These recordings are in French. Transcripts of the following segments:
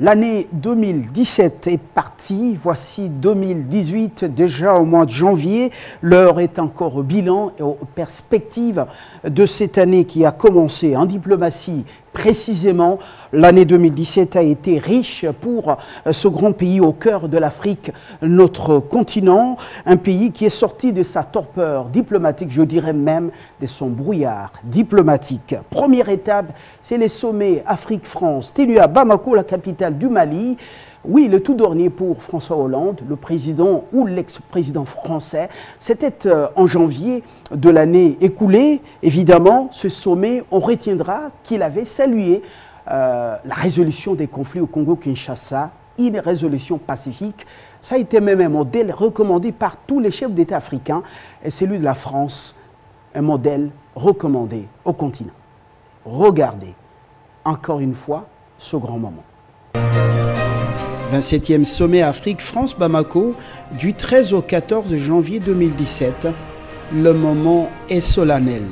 L'année 2017 est partie, voici 2018, déjà au mois de janvier. L'heure est encore au bilan et aux perspectives de cette année qui a commencé en diplomatie. Précisément, l'année 2017 a été riche pour ce grand pays au cœur de l'Afrique, notre continent, un pays qui est sorti de sa torpeur diplomatique, je dirais même de son brouillard diplomatique. Première étape, c'est les sommets Afrique-France, tenus à Bamako, la capitale du Mali. Oui, le tout dernier pour François Hollande, le président ou l'ex-président français. C'était en janvier de l'année écoulée. Évidemment, ce sommet, on retiendra qu'il avait salué la résolution des conflits au Congo-Kinshasa, une résolution pacifique. Ça a été même un modèle recommandé par tous les chefs d'État africains et celui de la France, un modèle recommandé au continent. Regardez, encore une fois, ce grand moment. 27e sommet Afrique-France Bamako du 13 au 14 janvier 2017. Le moment est solennel.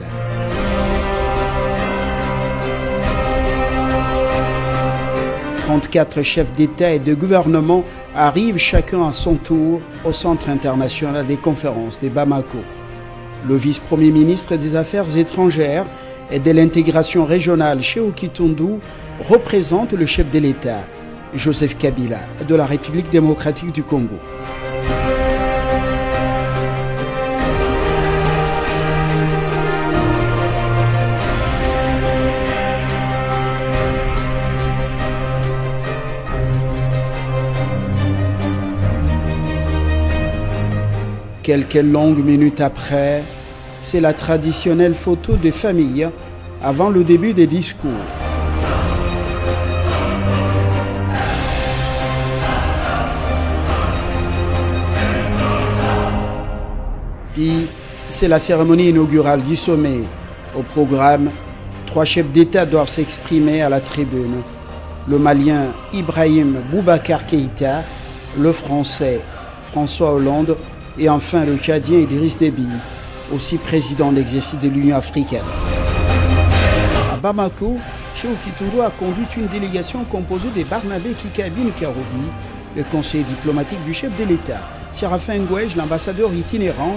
« 34 chefs d'État et de gouvernement arrivent chacun à son tour au Centre international des conférences de Bamako. Le vice-premier ministre des Affaires étrangères et de l'intégration régionale, Shehu Tundu, représente le chef de l'État, Joseph Kabila, de la République démocratique du Congo. Quelques longues minutes après, c'est la traditionnelle photo de famille avant le début des discours. Puis, c'est la cérémonie inaugurale du sommet. Au programme, 3 chefs d'État doivent s'exprimer à la tribune. Le Malien Ibrahim Boubacar Keïta, le Français François Hollande et enfin le Tchadien Idriss Déby, aussi président de l'exercice de l'Union africaine. À Bamako, Shehu Tundu a conduit une délégation composée de Barnabé Kikabine Karoubi, le conseiller diplomatique du chef de l'État, Séraphin Ngouège, l'ambassadeur itinérant,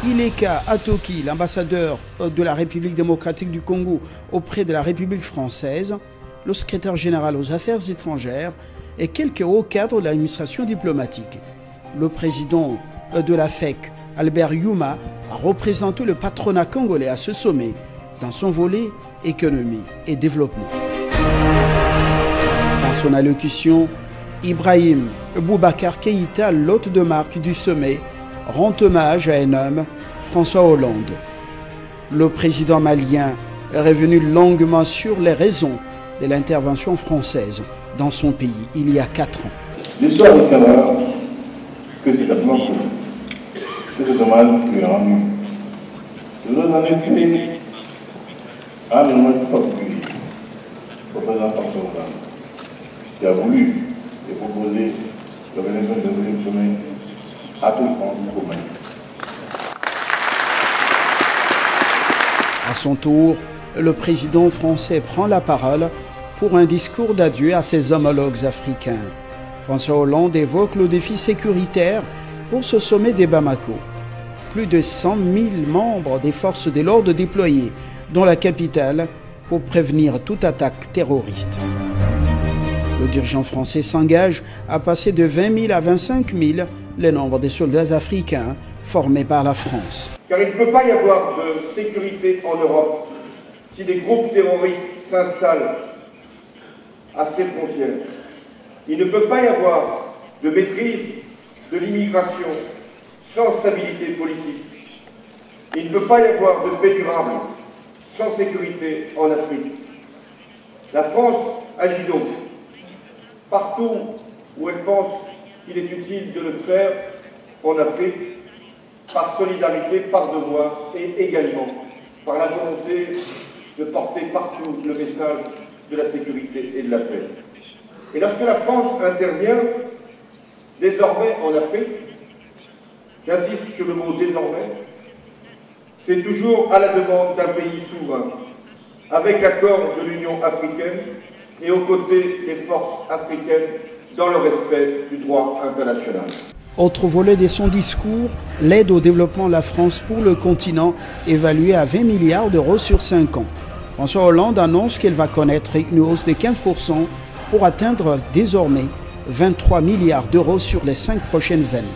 Ileka Atoki, l'ambassadeur de la République démocratique du Congo auprès de la République française, le secrétaire général aux affaires étrangères et quelques hauts cadres de l'administration diplomatique. Le président de la FEC, Albert Youma, a représenté le patronat congolais à ce sommet dans son volet économie et développement. Dans son allocution, Ibrahim Boubacar Keïta, l'hôte de marque du sommet, rend hommage à un homme, François Hollande. Le président malien est revenu longuement sur les raisons de l'intervention française dans son pays il y a 4 ans. L'histoire retiendra que c'est simplement que ce dommage qui est rendu. C'est dans un esprit à un moment particulier, le président François Hollande, qui a voulu et proposer l'organisation de ce sommet à tout le monde. À son tour, le président français prend la parole pour un discours d'adieu à ses homologues africains. François Hollande évoque le défi sécuritaire pour ce sommet des Bamako. Plus de 100 000 membres des forces de l'ordre déployés dans la capitale pour prévenir toute attaque terroriste. Le dirigeant français s'engage à passer de 20 000 à 25 000 le nombre des soldats africains formés par la France. Car il ne peut pas y avoir de sécurité en Europe si des groupes terroristes s'installent à ses frontières. Il ne peut pas y avoir de maîtrise de l'immigration sans stabilité politique. Il ne peut pas y avoir de paix durable sans sécurité en Afrique. La France agit donc partout où elle pense qu'il est utile de le faire en Afrique, par solidarité, par devoir et également par la volonté de porter partout le message de la sécurité et de la paix. Et lorsque la France intervient désormais en Afrique, j'insiste sur le mot désormais, c'est toujours à la demande d'un pays souverain, avec l'accord de l'Union africaine et aux côtés des forces africaines dans le respect du droit international. Autre volet de son discours, l'aide au développement de la France pour le continent, évaluée à 20 milliards d'euros sur 5 ans. François Hollande annonce qu'elle va connaître une hausse de 15% pour atteindre désormais 23 milliards d'euros sur les 5 prochaines années.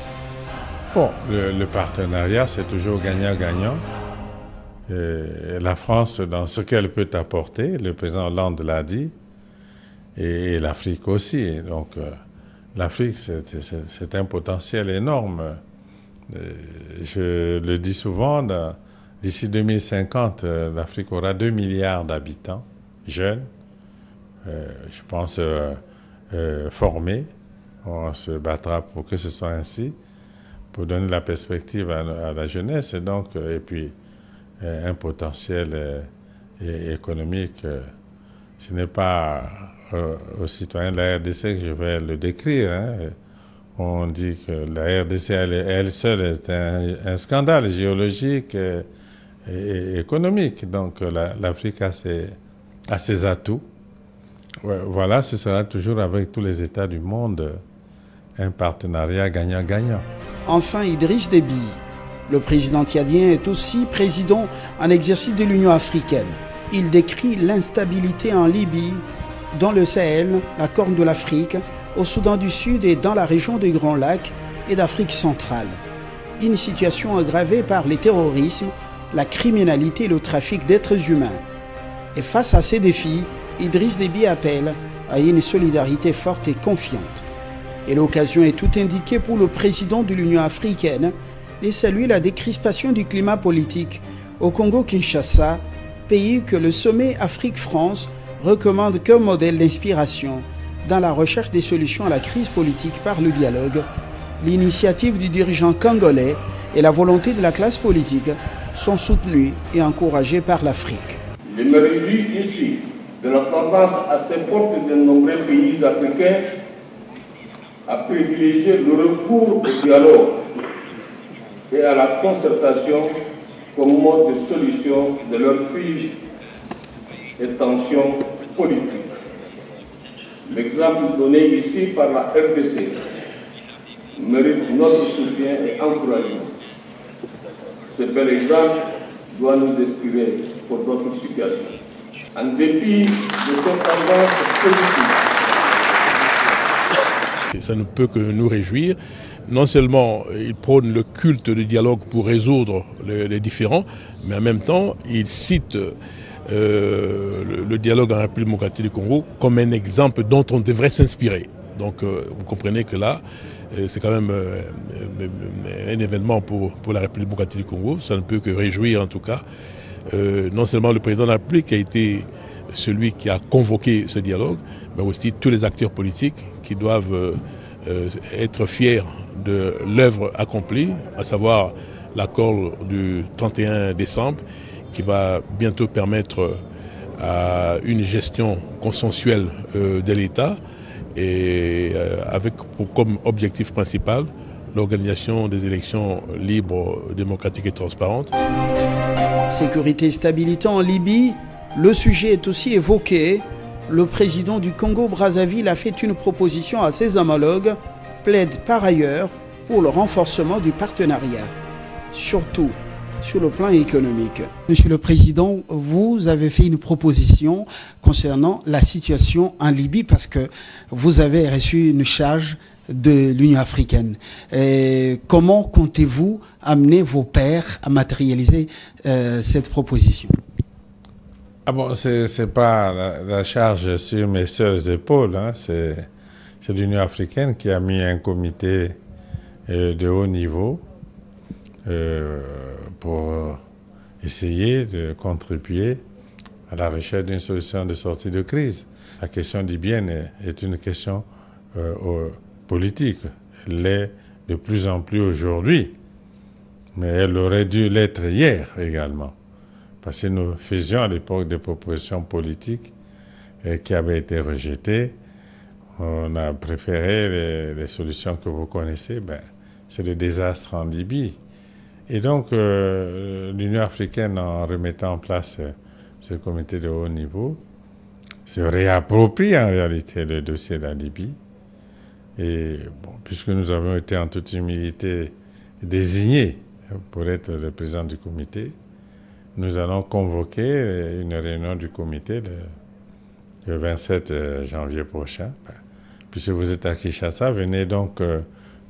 Bon, le partenariat, c'est toujours gagnant-gagnant. La France, dans ce qu'elle peut apporter, le président Hollande l'a dit, et l'Afrique aussi. Donc, l'Afrique, c'est un potentiel énorme. Je le dis souvent, d'ici 2050, l'Afrique aura 2 milliards d'habitants, jeunes, je pense formés. On se battra pour que ce soit ainsi, pour donner la perspective à la jeunesse, et puis un potentiel économique. Ce n'est pas aux citoyens de la RDC que je vais le décrire. On dit que la RDC, elle seule, est un scandale géologique et économique. Donc l'Afrique a ses atouts. Voilà, ce sera toujours avec tous les États du monde un partenariat gagnant-gagnant. Enfin, Idriss Déby, le président tchadien, est aussi président en exercice de l'Union africaine. Il décrit l'instabilité en Libye, dans le Sahel, la Corne de l'Afrique, au Soudan du Sud et dans la région des Grands Lacs et d'Afrique centrale. Une situation aggravée par le terrorisme, la criminalité et le trafic d'êtres humains. Et face à ces défis, Idriss Déby appelle à une solidarité forte et confiante. Et l'occasion est tout indiquée pour le président de l'Union africaine de saluer la décrispation du climat politique au Congo-Kinshasa, pays que le sommet Afrique-France recommande comme modèle d'inspiration dans la recherche des solutions à la crise politique par le dialogue. L'initiative du dirigeant congolais et la volonté de la classe politique sont soutenues et encouragées par l'Afrique. Je me réjouis ici de la tendance assez forte de nombreux pays africains à privilégier le recours au dialogue et à la concertation comme mode de solution de leurs crises et tensions politiques. L'exemple donné ici par la RDC mérite notre soutien et encouragement. Ce bel exemple doit nous inspirer pour d'autres situations. En dépit de cette tendance positive, ça ne peut que nous réjouir. Non seulement il prône le culte du dialogue pour résoudre les différends, mais en même temps il cite le dialogue en République démocratique du Congo comme un exemple dont on devrait s'inspirer. Donc vous comprenez que là, c'est quand même un événement pour la République démocratique du Congo. Ça ne peut que réjouir en tout cas. Non seulement le président de la République qui a été celui qui a convoqué ce dialogue, mais aussi tous les acteurs politiques qui doivent être fiers de l'œuvre accomplie, à savoir l'accord du 31 décembre qui va bientôt permettre à une gestion consensuelle de l'État et avec comme objectif principal l'organisation des élections libres, démocratiques et transparentes. Sécurité et stabilité en Libye, le sujet est aussi évoqué. Le président du Congo-Brazzaville a fait une proposition à ses homologues, plaide par ailleurs pour le renforcement du partenariat, surtout sur le plan économique. Monsieur le Président, vous avez fait une proposition concernant la situation en Libye parce que vous avez reçu une charge de l'Union africaine. Et comment comptez-vous amener vos pairs à matérialiser cette proposition? Ah bon, c'est pas la charge sur mes seules épaules, hein. C'est l'Union africaine qui a mis un comité de haut niveau pour essayer de contribuer à la recherche d'une solution de sortie de crise. La question libyenne est une question politique. Elle l'est de plus en plus aujourd'hui, mais elle aurait dû l'être hier également. Parce que nous faisions à l'époque des propositions politiques qui avaient été rejetées. On a préféré les solutions que vous connaissez. C'est le désastre en Libye. Et donc, l'Union africaine, en remettant en place ce comité de haut niveau, se réapproprient en réalité le dossier de la Libye. Et bon, puisque nous avons été en toute humilité désignés pour être le président du comité, nous allons convoquer une réunion du comité le 27 janvier prochain. Puisque vous êtes à Kinshasa, venez donc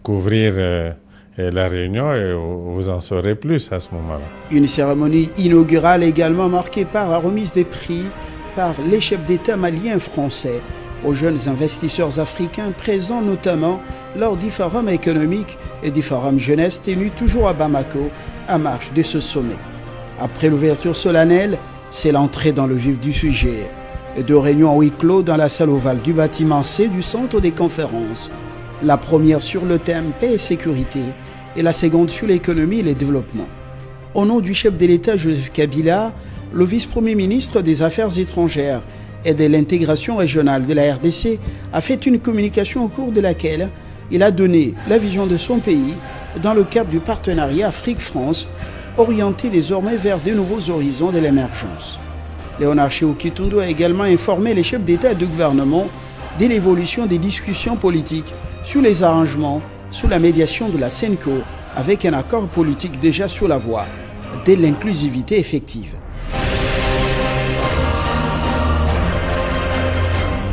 couvrir la réunion et vous en saurez plus à ce moment-là. Une cérémonie inaugurale également marquée par la remise des prix par les chefs d'État maliens et français aux jeunes investisseurs africains présents notamment lors du forum économique et du forum jeunesse tenu toujours à Bamako à marge de ce sommet. Après l'ouverture solennelle, c'est l'entrée dans le vif du sujet. Deux réunions en huis clos dans la salle ovale du bâtiment C du centre des conférences. La première sur le thème paix et sécurité et la seconde sur l'économie et le développement. Au nom du chef de l'État Joseph Kabila, le vice-premier ministre des Affaires étrangères et de l'intégration régionale de la RDC a fait une communication au cours de laquelle il a donné la vision de son pays dans le cadre du partenariat Afrique-France, orienté désormais vers de nouveaux horizons de l'émergence. Léonard Sékou-Kitundu a également informé les chefs d'État et de gouvernement de l'évolution des discussions politiques sur les arrangements sous la médiation de la CENCO avec un accord politique déjà sur la voie de l'inclusivité effective.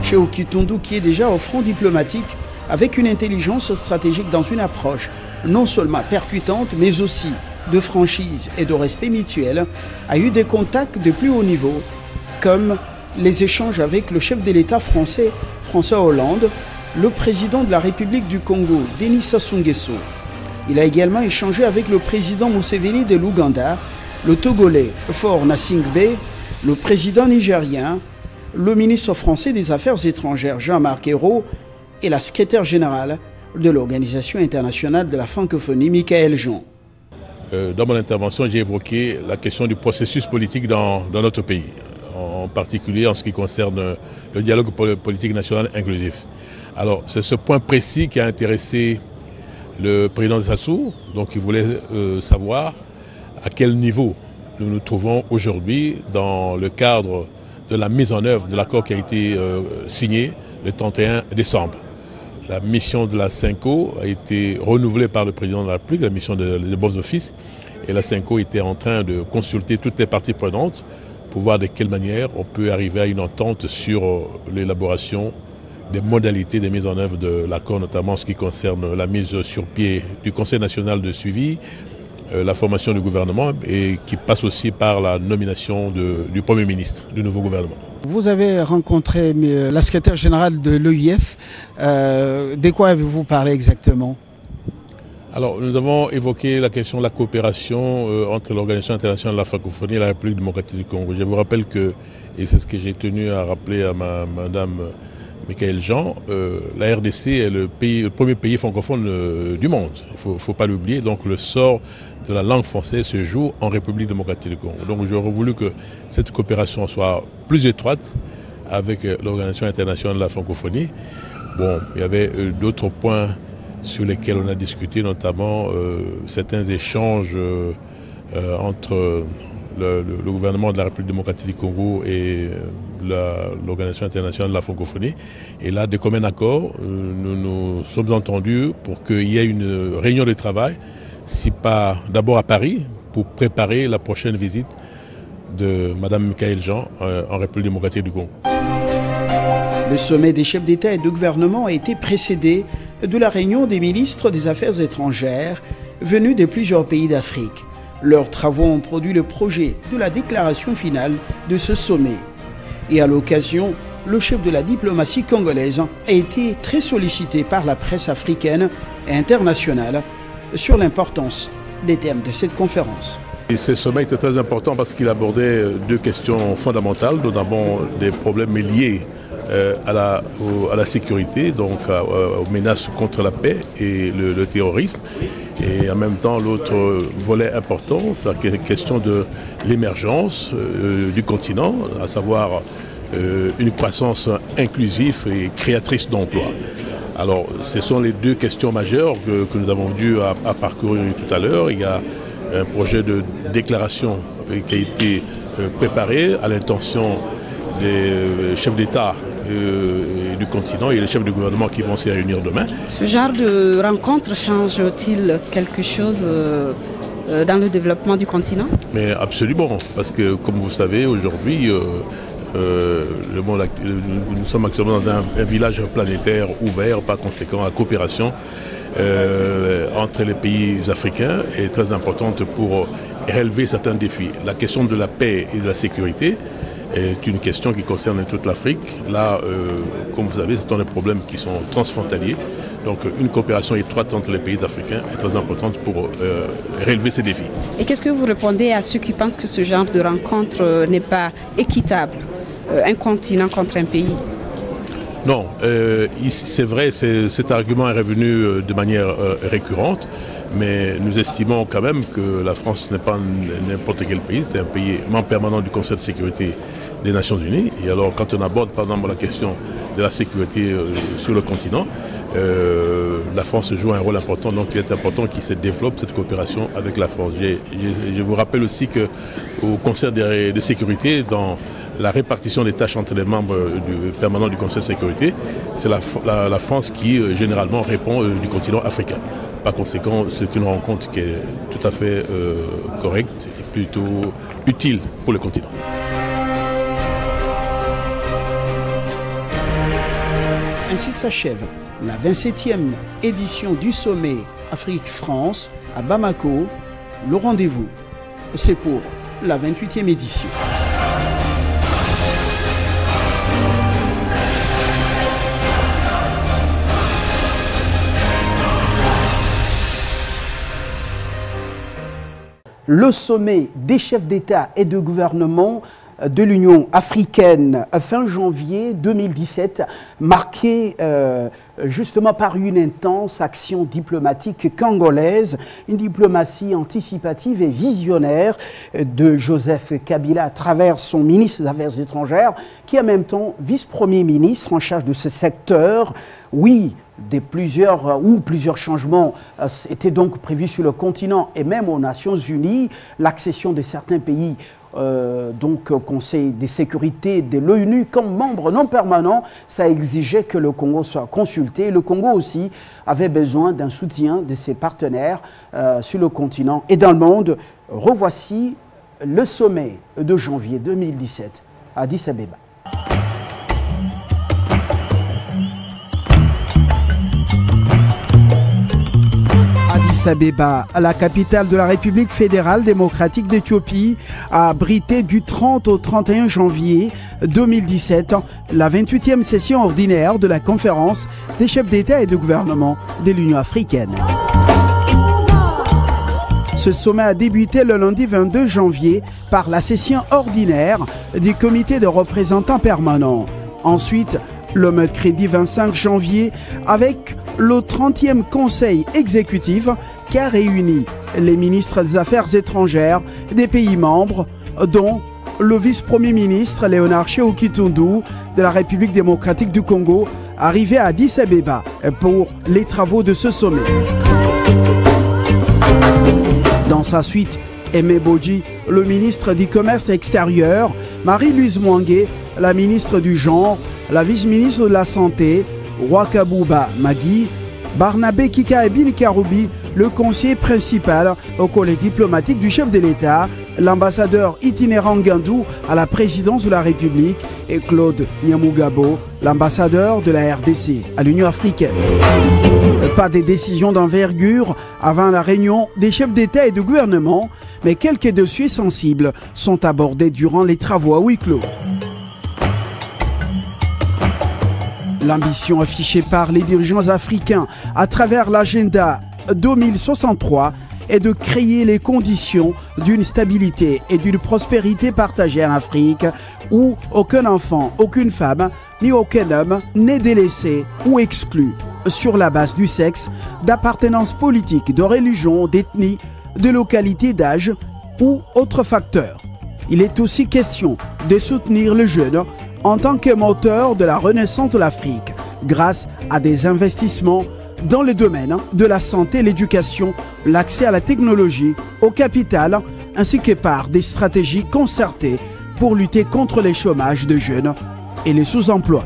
Sékou-Kitundu qui est déjà au front diplomatique avec une intelligence stratégique dans une approche non seulement percutante mais aussi de franchise et de respect mutuel, a eu des contacts de plus haut niveau comme les échanges avec le chef de l'État français François Hollande, le président de la République du Congo Denis Sassou Nguesso. Il a également échangé avec le président Museveni de l'Ouganda, le Togolais Faure Gnassingbé, le président nigérien, le ministre français des Affaires étrangères Jean-Marc Ayrault et la secrétaire générale de l'Organisation internationale de la francophonie Michaël Jean. Dans mon intervention, j'ai évoqué la question du processus politique dans notre pays, en particulier en ce qui concerne le dialogue politique national inclusif. Alors, c'est ce point précis qui a intéressé le président Sassou. Donc, il voulait savoir à quel niveau nous nous trouvons aujourd'hui dans le cadre de la mise en œuvre de l'accord qui a été signé le 31 décembre. La mission de la CENCO a été renouvelée par le président de la République, la mission de boss office, et la CENCO était en train de consulter toutes les parties prenantes pour voir de quelle manière on peut arriver à une entente sur l'élaboration des modalités de mise en œuvre de l'accord, notamment en ce qui concerne la mise sur pied du Conseil national de suivi, la formation du gouvernement et qui passe aussi par la nomination du Premier ministre, du nouveau gouvernement. Vous avez rencontré la secrétaire générale de l'OIF. De quoi avez-vous parlé exactement? Alors, nous avons évoqué la question de la coopération entre l'Organisation internationale de la francophonie et la République démocratique du Congo. Je vous rappelle que, et c'est ce que j'ai tenu à rappeler à madame Michaël Jean, la RDC est le premier pays francophone du monde. Il ne faut pas l'oublier. Donc le sort de la langue française se joue en République démocratique du Congo. Donc j'aurais voulu que cette coopération soit plus étroite avec l'Organisation internationale de la francophonie. Bon, il y avait d'autres points sur lesquels on a discuté, notamment certains échanges entre le gouvernement de la République démocratique du Congo et l'Organisation internationale de la francophonie. Et là, de commun accord, nous nous sommes entendus pour qu'il y ait une réunion de travail, si pas d'abord à Paris, pour préparer la prochaine visite de Mme Michaël Jean en République démocratique du Congo. Le sommet des chefs d'État et de gouvernement a été précédé de la réunion des ministres des Affaires étrangères venus de plusieurs pays d'Afrique. Leurs travaux ont produit le projet de la déclaration finale de ce sommet. Et à l'occasion, le chef de la diplomatie congolaise a été très sollicité par la presse africaine et internationale sur l'importance des thèmes de cette conférence. Et ce sommet était très important parce qu'il abordait deux questions fondamentales, notamment des problèmes liés à la sécurité, donc aux menaces contre la paix et le terrorisme. Et en même temps, l'autre volet important, c'est la question de l'émergence du continent, à savoir une croissance inclusive et créatrice d'emplois. Alors, ce sont les deux questions majeures que nous avons dû à parcourir tout à l'heure. Il y a un projet de déclaration qui a été préparé à l'intention des chefs d'État du continent et les chefs de gouvernement qui vont s'y réunir demain. Ce genre de rencontre change-t-il quelque chose dans le développement du continent? Mais absolument, parce que comme vous savez, aujourd'hui, nous sommes actuellement dans un village planétaire ouvert, par conséquent la coopération entre les pays africains est très importante pour relever certains défis. La question de la paix et de la sécurité est une question qui concerne toute l'Afrique. Là, comme vous savez, ce sont des problèmes qui sont transfrontaliers. Donc une coopération étroite entre les pays africains est très importante pour relever ces défis. Et qu'est-ce que vous répondez à ceux qui pensent que ce genre de rencontre n'est pas équitable, un continent contre un pays? Non, c'est vrai, cet argument est revenu de manière récurrente, mais nous estimons quand même que la France n'est pas n'importe quel pays, c'est un pays membre permanent du Conseil de sécurité des Nations Unies. Et alors quand on aborde par exemple la question de la sécurité sur le continent, la France joue un rôle important, donc il est important qu'il se développe cette coopération avec la France. Je vous rappelle aussi qu'au Conseil de sécurité, dans la répartition des tâches entre les membres permanents du Conseil de sécurité, c'est la France qui généralement répond du continent africain. Par conséquent, c'est une rencontre qui est tout à fait correcte et plutôt utile pour le continent. Ainsi s'achève la 27e édition du sommet Afrique-France à Bamako. Le rendez-vous, c'est pour la 28e édition. Le sommet des chefs d'État et de gouvernement de l'Union africaine fin janvier 2017, marqué justement par une intense action diplomatique congolaise, une diplomatie anticipative et visionnaire de Joseph Kabila à travers son ministre des Affaires étrangères, qui est en même temps vice-premier ministre en charge de ce secteur. Oui, plusieurs changements étaient donc prévus sur le continent et même aux Nations Unies, l'accession de certains pays donc au Conseil de sécurité de l'ONU comme membre non permanent, ça exigeait que le Congo soit consulté. Le Congo aussi avait besoin d'un soutien de ses partenaires sur le continent et dans le monde. Revoici le sommet de janvier 2017 à Addis Abeba. Addis Abeba, la capitale de la République fédérale démocratique d'Éthiopie, a abrité du 30 au 31 janvier 2017 la 28e session ordinaire de la conférence des chefs d'État et de gouvernement de l'Union africaine. Ce sommet a débuté le lundi 22 janvier par la session ordinaire du comité de représentants permanents. Ensuite, le mercredi 25 janvier avec le 30e conseil exécutif qui a réuni les ministres des Affaires étrangères des pays membres, dont le vice-premier ministre Léonard Shehu Kitundu de la République démocratique du Congo, arrivé à Addis Abeba pour les travaux de ce sommet. Dans sa suite, Aimé Bodji, le ministre du Commerce extérieur, Marie-Louise Mwangue, la ministre du Genre, la vice-ministre de la Santé, Rwakabouba Magui, Barnabé Kikaebine Karoubi, le conseiller principal au collège diplomatique du chef de l'État, l'ambassadeur itinérant Gandou à la présidence de la République et Claude Nyamugabo, l'ambassadeur de la RDC à l'Union africaine. Pas de décisions d'envergure avant la réunion des chefs d'État et de gouvernement, mais quelques dossiers sensibles sont abordés durant les travaux à huis clos. L'ambition affichée par les dirigeants africains à travers l'agenda 2063 est de créer les conditions d'une stabilité et d'une prospérité partagée en Afrique où aucun enfant, aucune femme, ni aucun homme n'est délaissé ou exclu sur la base du sexe, d'appartenance politique, de religion, d'ethnie, de localité, d'âge ou autres facteurs. Il est aussi question de soutenir le jeune en tant que moteur de la renaissance de l'Afrique grâce à des investissements dans le domaine de la santé, l'éducation, l'accès à la technologie, au capital, ainsi que par des stratégies concertées pour lutter contre les chômages de jeunes et les sous-emplois.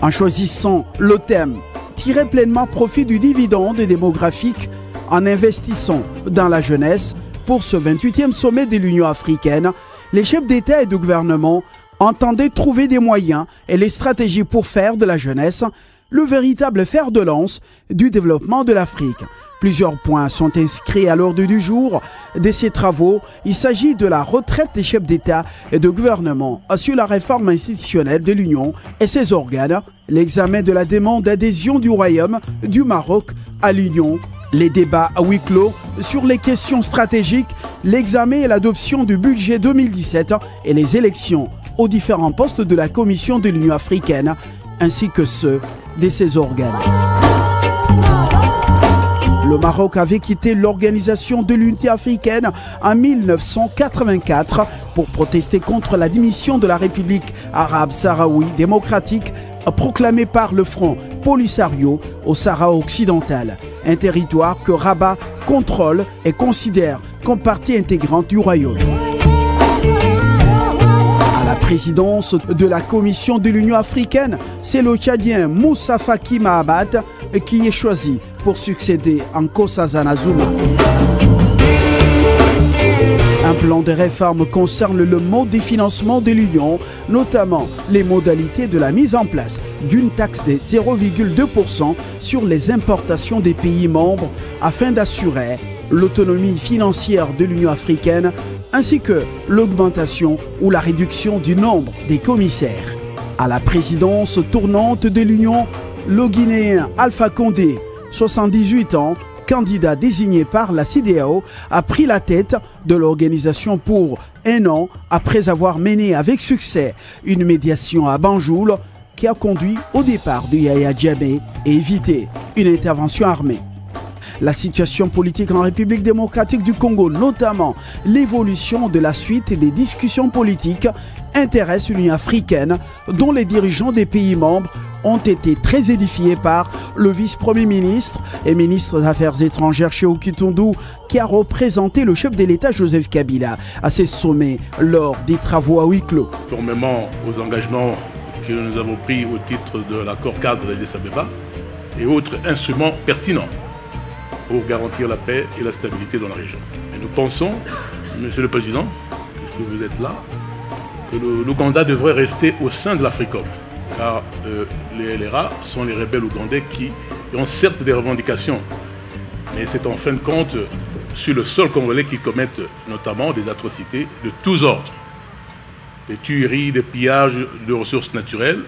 En choisissant le thème « Tirer pleinement profit du dividende démographique en investissant dans la jeunesse » pour ce 28e sommet de l'Union africaine, les chefs d'État et de gouvernement entendaient trouver des moyens et les stratégies pour faire de la jeunesse le véritable fer de lance du développement de l'Afrique. Plusieurs points sont inscrits à l'ordre du jour de ces travaux. Il s'agit de la retraite des chefs d'État et de gouvernement sur la réforme institutionnelle de l'Union et ses organes, l'examen de la demande d'adhésion du Royaume du Maroc à l'Union, les débats à huis clos sur les questions stratégiques, l'examen et l'adoption du budget 2017 et les élections aux différents postes de la Commission de l'Union africaine, ainsi que ceux de ses organes. Le Maroc avait quitté l'Organisation de l'Unité africaine en 1984 pour protester contre la démission de la République arabe sahraoui démocratique proclamée par le Front Polisario au Sahara occidental, un territoire que Rabat contrôle et considère comme partie intégrante du royaume. À la présidence de la Commission de l'Union africaine, c'est le Tchadien Moussa Faki Mahamat qui est choisi pour succéder à Nkosazana Zuma. Un plan de réforme concerne le mode de financement de l'Union, notamment les modalités de la mise en place d'une taxe de 0,2% sur les importations des pays membres afin d'assurer l'autonomie financière de l'Union africaine ainsi que l'augmentation ou la réduction du nombre des commissaires. À la présidence tournante de l'Union, le Guinéen Alpha Condé, 78 ans, candidat désigné par la CEDEAO, a pris la tête de l'organisation pour un an après avoir mené avec succès une médiation à Banjul qui a conduit au départ de Yahya Jammeh et évité une intervention armée. La situation politique en République démocratique du Congo, notamment l'évolution de la suite des discussions politiques, intéresse l'Union africaine, dont les dirigeants des pays membres ont été très édifiés par le vice-premier ministre et ministre des Affaires étrangères Sékou Kitundu, qui a représenté le chef de l'État Joseph Kabila à ces sommets lors des travaux à huis clos. Conformément aux engagements que nous avons pris au titre de l'accord cadre d'Addis Abeba et autres instruments pertinents pour garantir la paix et la stabilité dans la région. Et nous pensons, Monsieur le Président, puisque vous êtes là, que l'Ouganda devrait rester au sein de l'Africom, car les LRA sont les rebelles ougandais qui ont certes des revendications, mais c'est en fin de compte sur le sol congolais qu'ils commettent notamment des atrocités de tous ordres, des tueries, des pillages de ressources naturelles,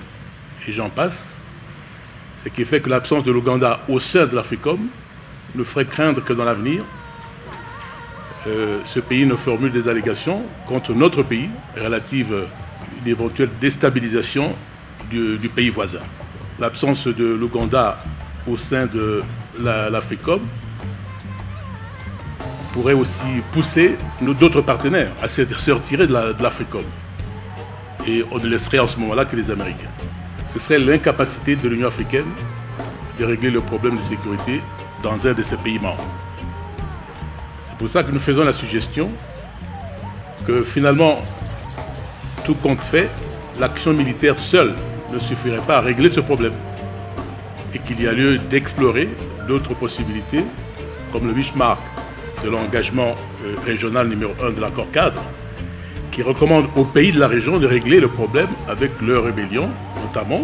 et j'en passe, ce qui fait que l'absence de l'Ouganda au sein de l'Africom nous ferait craindre que dans l'avenir, ce pays ne formule des allégations contre notre pays relatives à une éventuelle déstabilisation du pays voisin. L'absence de l'Ouganda au sein de l'Africom pourrait aussi pousser d'autres partenaires à se retirer de l'Africom. Et on ne laisserait en ce moment-là que les Américains. Ce serait l'incapacité de l'Union africaine de régler le problème de sécurité dans un de ces pays membres. C'est pour ça que nous faisons la suggestion que finalement, tout compte fait, l'action militaire seule ne suffirait pas à régler ce problème et qu'il y a lieu d'explorer d'autres possibilités comme le benchmark de l'engagement régional numéro 1 de l'accord cadre qui recommande aux pays de la région de régler le problème avec leur rébellion, notamment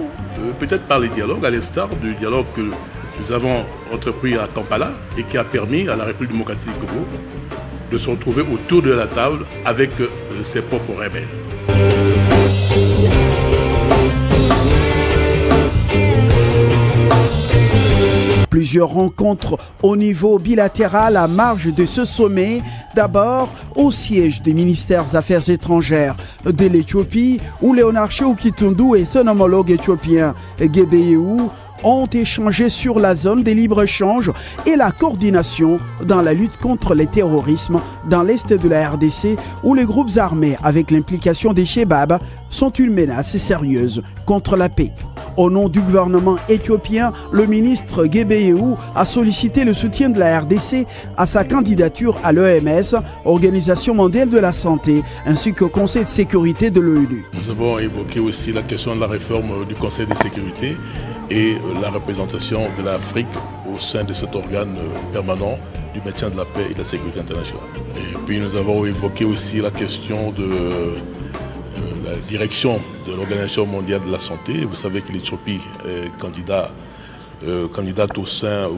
peut-être par les dialogues, à l'instar du dialogue que nous avons entrepris à Kampala et qui a permis à la République démocratique du Congo de se retrouver autour de la table avec ses propres rebelles. Plusieurs rencontres au niveau bilatéral à marge de ce sommet. D'abord, au siège des ministères des Affaires étrangères de l'Éthiopie, où Léonard Sékou Kitundu et son homologue éthiopien Gebeyehu ont échangé sur la zone de libre-échange et la coordination dans la lutte contre le terrorisme dans l'est de la RDC, où les groupes armés, avec l'implication des Chebab, sont une menace sérieuse contre la paix. Au nom du gouvernement éthiopien, le ministre Gebeyehu a sollicité le soutien de la RDC à sa candidature à l'OMS, Organisation mondiale de la santé, ainsi qu'au Conseil de sécurité de l'ONU. Nous avons évoqué aussi la question de la réforme du Conseil de sécurité et la représentation de l'Afrique au sein de cet organe permanent du maintien de la paix et de la sécurité internationale. Et puis nous avons évoqué aussi la question de la direction de l'Organisation mondiale de la santé. Vous savez que l'Éthiopie est candidate au sein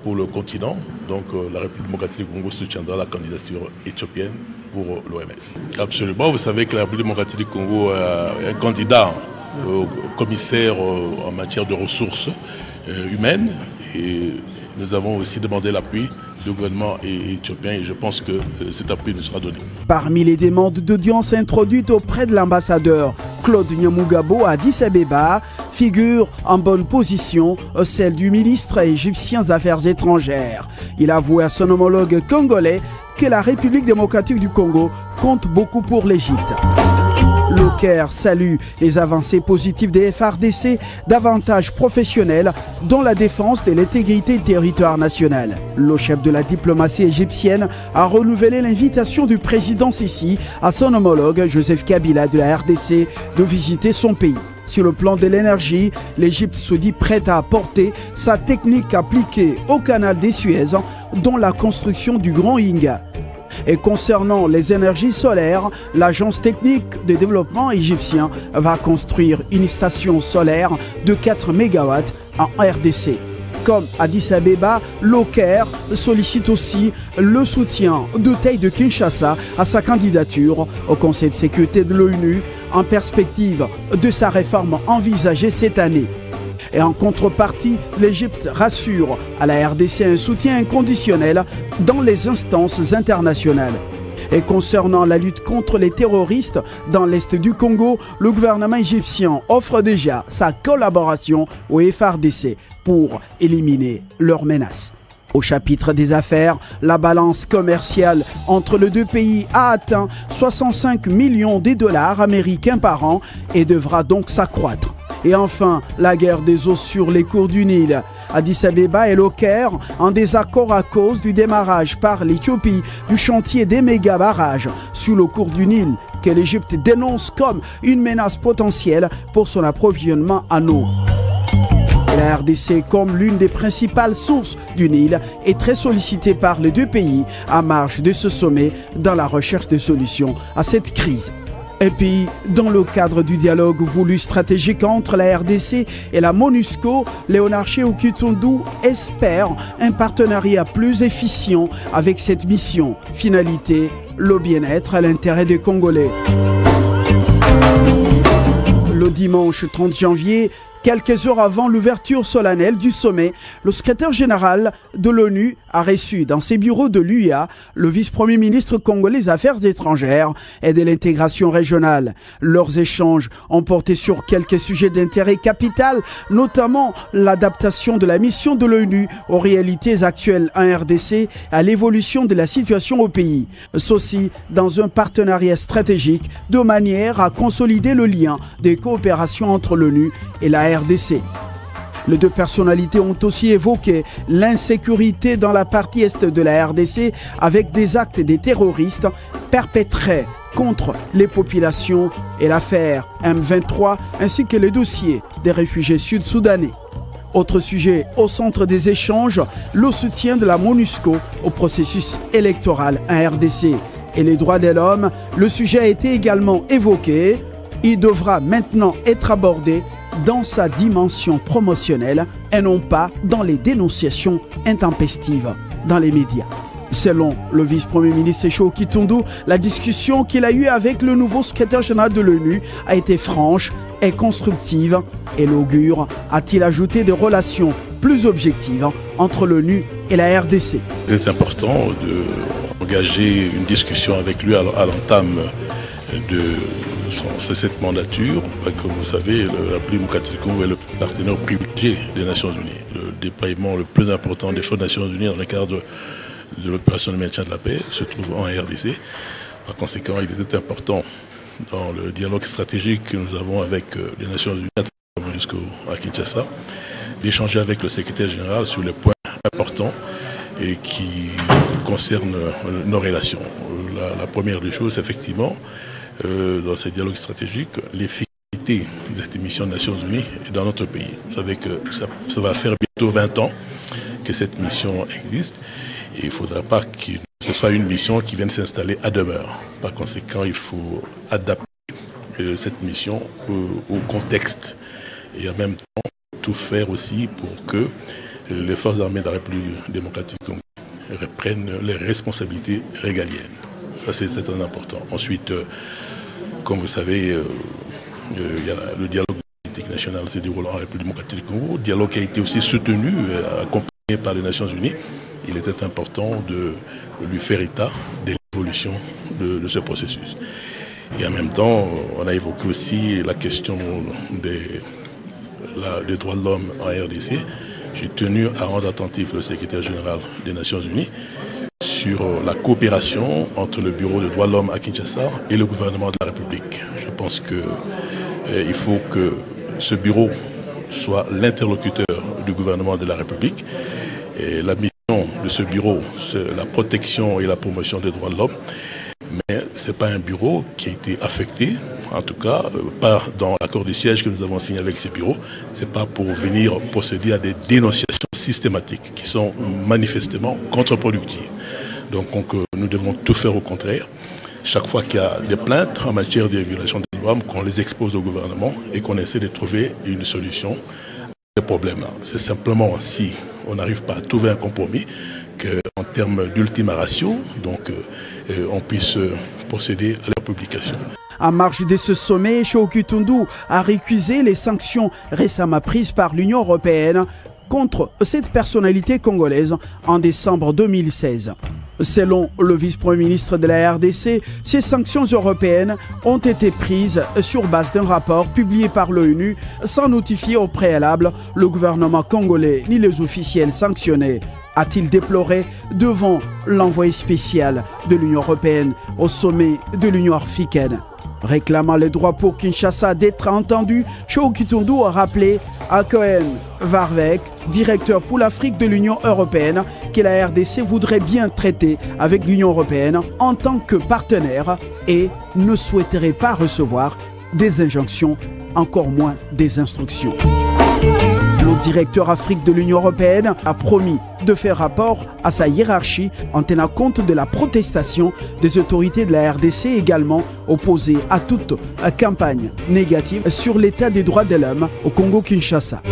pour le continent. Donc la République démocratique du Congo soutiendra la candidature éthiopienne pour l'OMS. Absolument, vous savez que la République démocratique du Congo est un candidat au commissaire en matière de ressources humaines. Et nous avons aussi demandé l'appui du gouvernement éthiopien et je pense que cet appui nous sera donné. Parmi les demandes d'audience introduites auprès de l'ambassadeur Claude Nyamugabo à Addis Abeba figure en bonne position celle du ministre égyptien des Affaires étrangères. Il a avoué à son homologue congolais que la République démocratique du Congo compte beaucoup pour l'Égypte. Le Caire salue les avancées positives des FARDC davantage professionnelles dans la défense de l'intégrité du territoire national. Le chef de la diplomatie égyptienne a renouvelé l'invitation du président Sisi à son homologue Joseph Kabila de la RDC de visiter son pays. Sur le plan de l'énergie, l'Égypte se dit prête à apporter sa technique appliquée au canal des Suez dans la construction du Grand Inga. Et concernant les énergies solaires, l'Agence technique de développement égyptien va construire une station solaire de 4 MW en RDC. Comme Addis Abeba, le Caire sollicite aussi le soutien de Taï de Kinshasa à sa candidature au Conseil de sécurité de l'ONU en perspective de sa réforme envisagée cette année. Et en contrepartie, l'Égypte rassure à la RDC un soutien inconditionnel dans les instances internationales. Et concernant la lutte contre les terroristes dans l'est du Congo, le gouvernement égyptien offre déjà sa collaboration au FARDC pour éliminer leurs menaces. Au chapitre des affaires, la balance commerciale entre les deux pays a atteint 65 millions de dollars américains par an et devra donc s'accroître. Et enfin, la guerre des eaux sur les cours du Nil. Addis Abeba et le Caire en désaccord à cause du démarrage par l'Éthiopie du chantier des méga-barrages sur le cours du Nil que l'Égypte dénonce comme une menace potentielle pour son approvisionnement en eau. Et la RDC, comme l'une des principales sources du Nil, est très sollicitée par les deux pays à marge de ce sommet dans la recherche de solutions à cette crise. Et puis, dans le cadre du dialogue voulu stratégique entre la RDC et la MONUSCO, Léonard Tshilombo espère un partenariat plus efficient avec cette mission. Finalité, le bien-être à l'intérêt des Congolais. Le dimanche 30 janvier, quelques heures avant l'ouverture solennelle du sommet, le secrétaire général de l'ONU a reçu dans ses bureaux de l'UA le vice-premier ministre congolais des Affaires étrangères et de l'intégration régionale. Leurs échanges ont porté sur quelques sujets d'intérêt capital, notamment l'adaptation de la mission de l'ONU aux réalités actuelles en RDC, à l'évolution de la situation au pays. Ceci dans un partenariat stratégique de manière à consolider le lien des coopérations entre l'ONU et la RDC. Les deux personnalités ont aussi évoqué l'insécurité dans la partie est de la RDC avec des actes des terroristes perpétrés contre les populations et l'affaire M23 ainsi que les dossiers des réfugiés sud-soudanais. Autre sujet au centre des échanges, le soutien de la MONUSCO au processus électoral en RDC. Et les droits de l'homme, le sujet a été également évoqué. Il devra maintenant être abordé dans sa dimension promotionnelle et non pas dans les dénonciations intempestives dans les médias. Selon le vice-premier ministre Tshilombo, la discussion qu'il a eue avec le nouveau secrétaire général de l'ONU a été franche et constructive et l'augure, a-t-il ajouté, de relations plus objectives entre l'ONU et la RDC. C'est important d'engager une discussion avec lui à l'entame de cette mandature. Comme vous savez, la République démocratique du Congo est le partenaire privilégié des Nations Unies. Le déploiement le plus important des fonds des Nations Unies dans le cadre de l'opération de maintien de la paix se trouve en RDC. Par conséquent, il est important dans le dialogue stratégique que nous avons avec les Nations Unies à travers MONUSCO à Kinshasa, d'échanger avec le secrétaire général sur les points importants et qui concernent nos relations. La première des choses, effectivement, dans ces dialogues stratégiques, l'efficacité de cette mission des Nations Unies dans notre pays. Vous savez que ça va faire bientôt 20 ans que cette mission existe et il ne faudra pas que ce soit une mission qui vienne s'installer à demeure. Par conséquent, il faut adapter cette mission au contexte et en même temps tout faire aussi pour que les forces armées de la République démocratique du Congo reprennent les responsabilités régaliennes. Ça, c'est très important. Ensuite, comme vous savez, il y a le dialogue politique national se déroulant en République démocratique du Congo, dialogue qui a été aussi soutenu, accompagné par les Nations Unies. Il était important de lui faire état de l'évolution de ce processus. Et en même temps, on a évoqué aussi la question des droits de l'homme en RDC. J'ai tenu à rendre attentif le secrétaire général des Nations Unies sur la coopération entre le Bureau des droits de l'homme à Kinshasa et le gouvernement de la République. Je pense qu'il faut que ce bureau soit l'interlocuteur du gouvernement de la République. Et la mission de ce bureau, c'est la protection et la promotion des droits de l'homme. Mais ce n'est pas un bureau qui a été affecté, en tout cas, pas dans l'accord de siège que nous avons signé avec ces bureaux. Ce n'est pas pour venir procéder à des dénonciations systématiques qui sont manifestement contre-productives. Donc nous devons tout faire au contraire. Chaque fois qu'il y a des plaintes en matière de violation des droits, qu'on les expose au gouvernement et qu'on essaie de trouver une solution à ces problèmes-là. C'est simplement si on n'arrive pas à trouver un compromis qu'en termes d'ultima ratio, donc on puisse procéder à leur publication. En marge de ce sommet, Shoki Tundu a récusé les sanctions récemment prises par l'Union européenne contre cette personnalité congolaise en décembre 2016. Selon le vice-premier ministre de la RDC, ces sanctions européennes ont été prises sur base d'un rapport publié par l'ONU sans notifier au préalable le gouvernement congolais ni les officiels sanctionnés, a-t-il déploré devant l'envoyé spécial de l'Union européenne au sommet de l'Union africaine. Réclamant le droit pour Kinshasa d'être entendu, Shoki Tundu a rappelé à Cohen Varvek, directeur pour l'Afrique de l'Union européenne, que la RDC voudrait bien traiter avec l'Union européenne en tant que partenaire et ne souhaiterait pas recevoir des injonctions, encore moins des instructions. Le directeur Afrique de l'Union européenne a promis de faire rapport à sa hiérarchie en tenant compte de la protestation des autorités de la RDC, également opposées à toute campagne négative sur l'état des droits de l'homme au Congo-Kinshasa.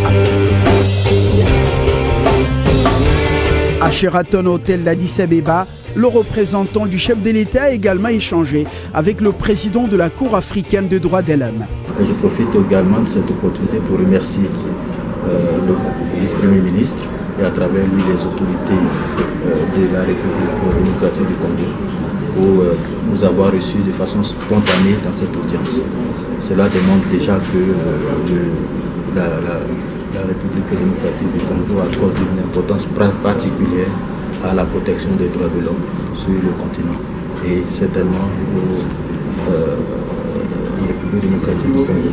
À Sheraton Hotel d'Addis Abeba, le représentant du chef de l'État a également échangé avec le président de la Cour africaine des droits de l'homme. Je profite également de cette opportunité pour remercier le vice-premier ministre et à travers lui les autorités de la République démocratique du Congo pour nous avoir reçus de façon spontanée dans cette audience. Cela démontre déjà que la République démocratique du Congo accorde une importance particulière à la protection des droits de l'homme sur le continent. Et certainement la République démocratique du Congo.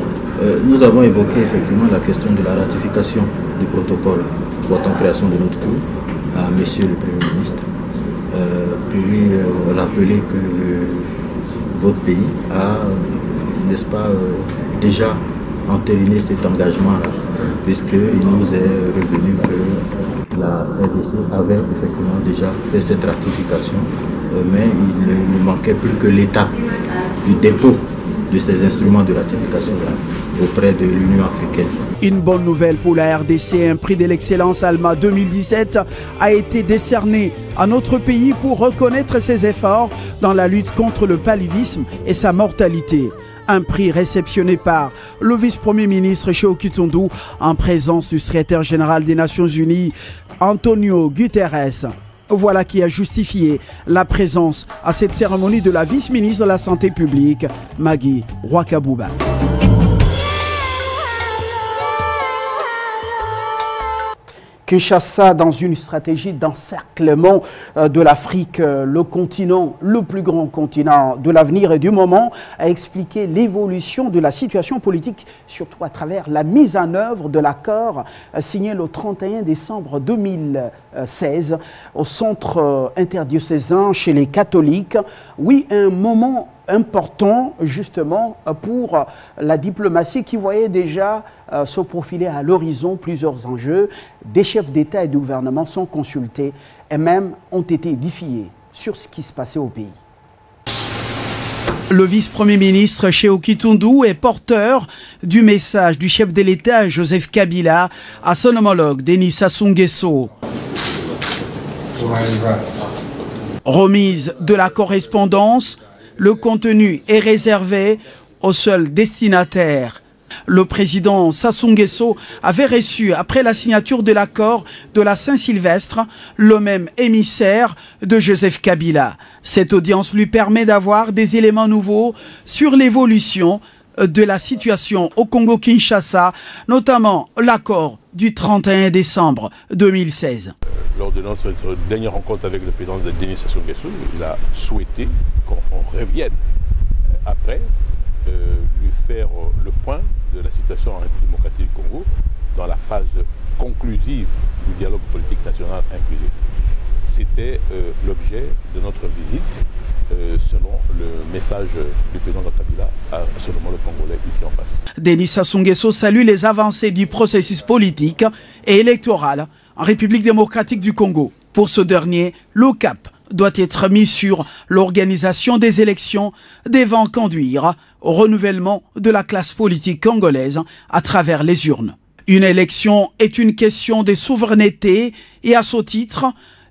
Nous avons évoqué effectivement la question de la ratification du protocole portant création de notre cour à Monsieur le Premier ministre, pour lui rappeler que votre pays a, n'est-ce pas, déjà entériné cet engagement-là, puisqu'il nous est revenu que la RDC avait effectivement déjà fait cette ratification, mais il ne manquait plus que l'étape du dépôt de ces instruments de ratification-là auprès de l'Union africaine. Une bonne nouvelle pour la RDC, un prix de l'excellence ALMA 2017 a été décerné à notre pays pour reconnaître ses efforts dans la lutte contre le paludisme et sa mortalité. Un prix réceptionné par le vice-premier ministre Shoki Tundu en présence du secrétaire général des Nations Unies, Antonio Guterres. Voilà qui a justifié la présence à cette cérémonie de la vice-ministre de la Santé publique, Maggie Rwakabouba. Kinshasa, dans une stratégie d'encerclement de l'Afrique, le continent, le plus grand continent de l'avenir et du moment, a expliqué l'évolution de la situation politique, surtout à travers la mise en œuvre de l'accord signé le 31 décembre 2016 au centre interdiocésain chez les catholiques. Oui, un moment important justement pour la diplomatie qui voyait déjà se profiler à l'horizon plusieurs enjeux. Des chefs d'État et de gouvernement sont consultés et même ont été édifiés sur ce qui se passait au pays. Le vice-premier ministre Shehu Kitundu est porteur du message du chef de l'État Joseph Kabila à son homologue Denis Sassou Nguesso. Remise de la correspondance, le contenu est réservé aux seuls destinataires. Le président Sassou Nguesso avait reçu, après la signature de l'accord de la Saint-Sylvestre, le même émissaire de Joseph Kabila. Cette audience lui permet d'avoir des éléments nouveaux sur l'évolution de la situation au Congo-Kinshasa, notamment l'accord du 31 décembre 2016. Lors de notre dernière rencontre avec le président Denis Sassou Nguesso, il a souhaité qu'on revienne après lui faire le point de la situation en République démocratique du Congo dans la phase conclusive du dialogue politique national inclusif. C'était l'objet de notre visite selon le message du président Kabila à seulement le Congolais ici en face. Denis Sassou Nguesso salue les avancées du processus politique et électoral en République démocratique du Congo. Pour ce dernier, le cap doit être mis sur l'organisation des élections devant conduire au renouvellement de la classe politique congolaise à travers les urnes. Une élection est une question de souveraineté et à ce titre,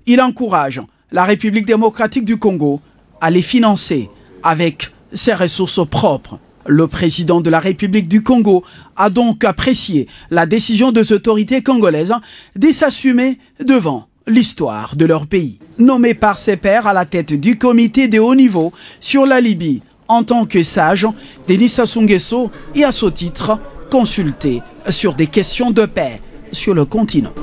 il encourage la République démocratique du Congo à les financer avec ses ressources propres. Le président de la République du Congo a donc apprécié la décision des autorités congolaises de s'assumer devant l'histoire de leur pays. Nommé par ses pairs à la tête du comité de haut niveau sur la Libye en tant que sage, Denis Sassou Nguesso est à ce titre consulté sur des questions de paix sur le continent.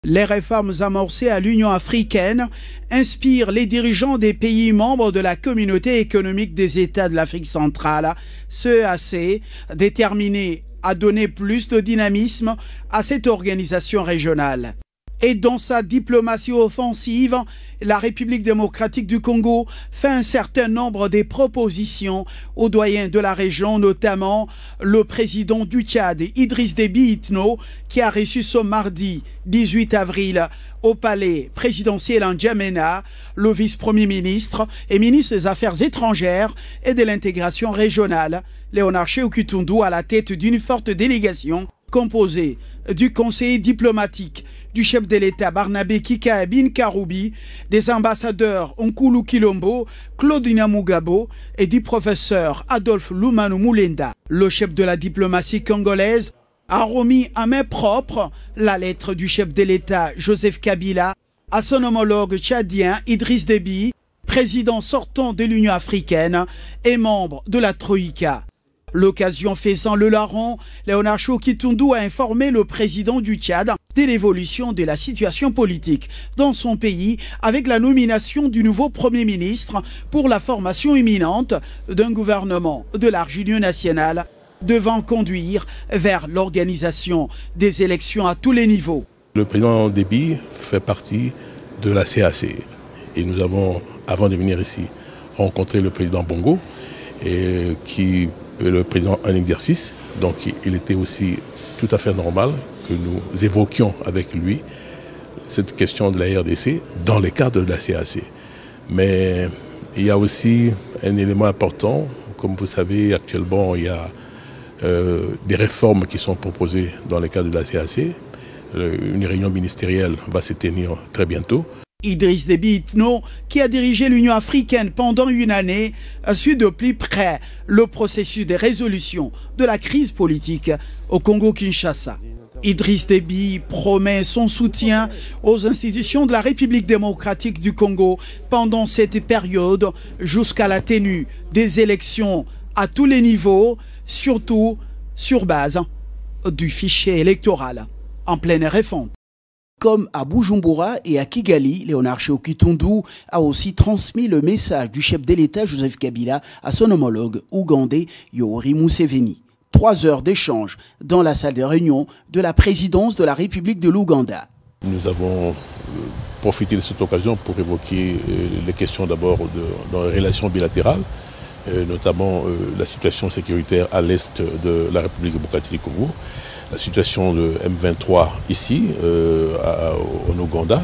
Les réformes amorcées à l'Union africaine inspirent les dirigeants des pays membres de la Communauté économique des États de l'Afrique centrale, CEAC, déterminés à donner plus de dynamisme à cette organisation régionale. Et dans sa diplomatie offensive, la République démocratique du Congo fait un certain nombre de propositions aux doyens de la région, notamment le président du Tchad, Idriss Déby Itno, qui a reçu ce mardi 18 avril au palais présidentiel en N'Djamena, le vice-premier ministre et ministre des Affaires étrangères et de l'intégration régionale, Léonard Shehu Kitundu, à la tête d'une forte délégation composée du conseiller diplomatique du chef de l'État Barnabé Kikaabin Karoubi, des ambassadeurs Nkulu Kilombo, Claudina Mugabo et du professeur Adolphe Lumanu Mulenda. Le chef de la diplomatie congolaise a remis à main propre la lettre du chef de l'État Joseph Kabila à son homologue tchadien Idriss Déby, président sortant de l'Union africaine et membre de la Troïka. L'occasion faisant le larron, Léonard Shehu Kitundu a informé le président du Tchad de l'évolution de la situation politique dans son pays avec la nomination du nouveau Premier ministre pour la formation imminente d'un gouvernement de large union nationale devant conduire vers l'organisation des élections à tous les niveaux. Le président Déby fait partie de la CAC et nous avons, avant de venir ici, rencontré le président Bongo qui le président en exercice, donc il était aussi tout à fait normal que nous évoquions avec lui cette question de la RDC dans le cadre de la CAC. Mais il y a aussi un élément important, comme vous savez actuellement il y a des réformes qui sont proposées dans le cadre de la CAC. Une réunion ministérielle va se tenir très bientôt. Idriss Déby Itno, qui a dirigé l'Union africaine pendant une année, a su de plus près le processus de résolution de la crise politique au Congo-Kinshasa. Idriss Déby promet son soutien aux institutions de la République démocratique du Congo pendant cette période jusqu'à la tenue des élections à tous les niveaux, surtout sur base du fichier électoral en pleine refonte. Comme à Bujumbura et à Kigali, Léonard Shehu-Kitundu a aussi transmis le message du chef de l'État Joseph Kabila à son homologue ougandais Yoweri Museveni. 3 heures d'échange dans la salle de réunion de la présidence de la République de l'Ouganda. Nous avons profité de cette occasion pour évoquer les questions d'abord dans les relations bilatérales, notamment la situation sécuritaire à l'est de la République démocratique du Congo, la situation de M23 ici, en Ouganda,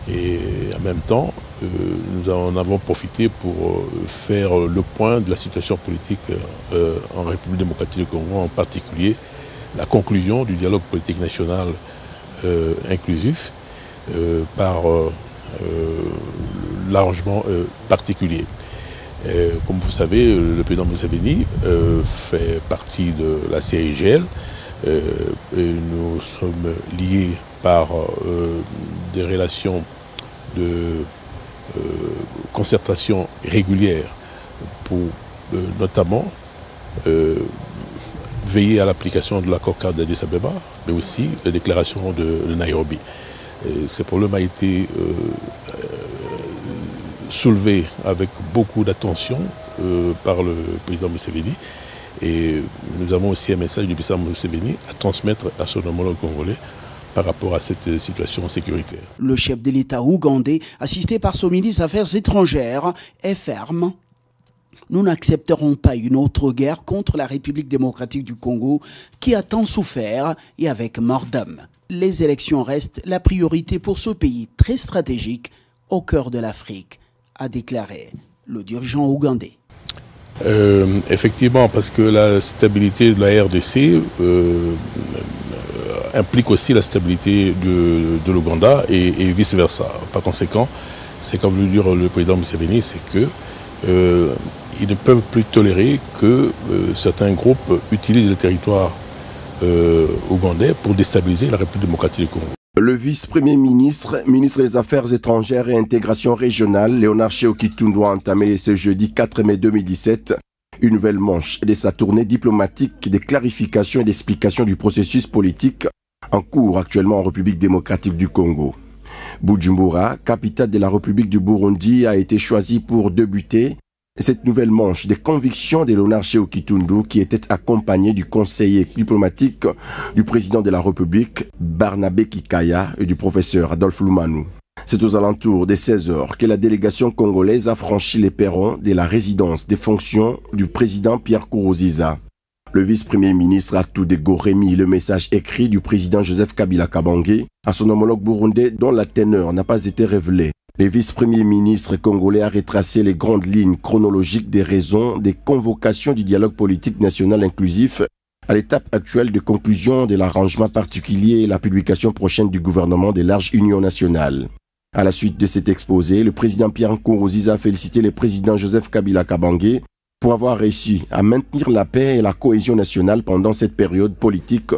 et en même temps, nous en avons profité pour faire le point de la situation politique en République démocratique du Congo, en particulier la conclusion du dialogue politique national inclusif par l'arrangement particulier. Comme vous savez, le président Museveni fait partie de la CIGL. Et nous sommes liés par des relations de concertation régulière pour notamment veiller à l'application de l'accord cadre d'Addis Abeba, mais aussi la déclaration de Nairobi. Ces problèmes ont été soulevés avec beaucoup d'attention par le président Museveni. Et nous avons aussi un message du président Museveni à transmettre à son homologue congolais par rapport à cette situation sécuritaire. Le chef de l'État ougandais, assisté par son ministre des Affaires étrangères, est ferme. Nous n'accepterons pas une autre guerre contre la République démocratique du Congo qui a tant souffert et avec mort d'homme. Les élections restent la priorité pour ce pays très stratégique au cœur de l'Afrique, a déclaré le dirigeant ougandais. Effectivement, parce que la stabilité de la RDC implique aussi la stabilité de l'Ouganda et vice-versa. Par conséquent, c'est comme le dit le président Museveni, c'est que ils ne peuvent plus tolérer que certains groupes utilisent le territoire ougandais pour déstabiliser la République démocratique du Congo. Le vice-premier ministre, ministre des Affaires étrangères et intégration régionale, Léonard Shehu-Kitundu a entamé ce jeudi 4 mai 2017 une nouvelle manche de sa tournée diplomatique de clarification et d'explication du processus politique en cours actuellement en République démocratique du Congo. Bujumbura, capitale de la République du Burundi, a été choisie pour débuter cette nouvelle manche des convictions de Léonard Shehu-Kitundu qui était accompagné du conseiller diplomatique du président de la République, Barnabé Kikaya, et du professeur Adolphe Lumanou. C'est aux alentours des 16 heures que la délégation congolaise a franchi les perrons de la résidence des fonctions du président Pierre Nkurunziza. Le vice-premier ministre a tout d'ego remis le message écrit du président Joseph Kabila Kabange à son homologue burundais dont la teneur n'a pas été révélée. Le vice-premier ministre congolais a retracé les grandes lignes chronologiques des raisons des convocations du dialogue politique national inclusif à l'étape actuelle de conclusion de l'arrangement particulier et la publication prochaine du gouvernement de large union nationale. À la suite de cet exposé, le président Pierre Nkurunziza a félicité le président Joseph Kabila Kabange pour avoir réussi à maintenir la paix et la cohésion nationale pendant cette période politique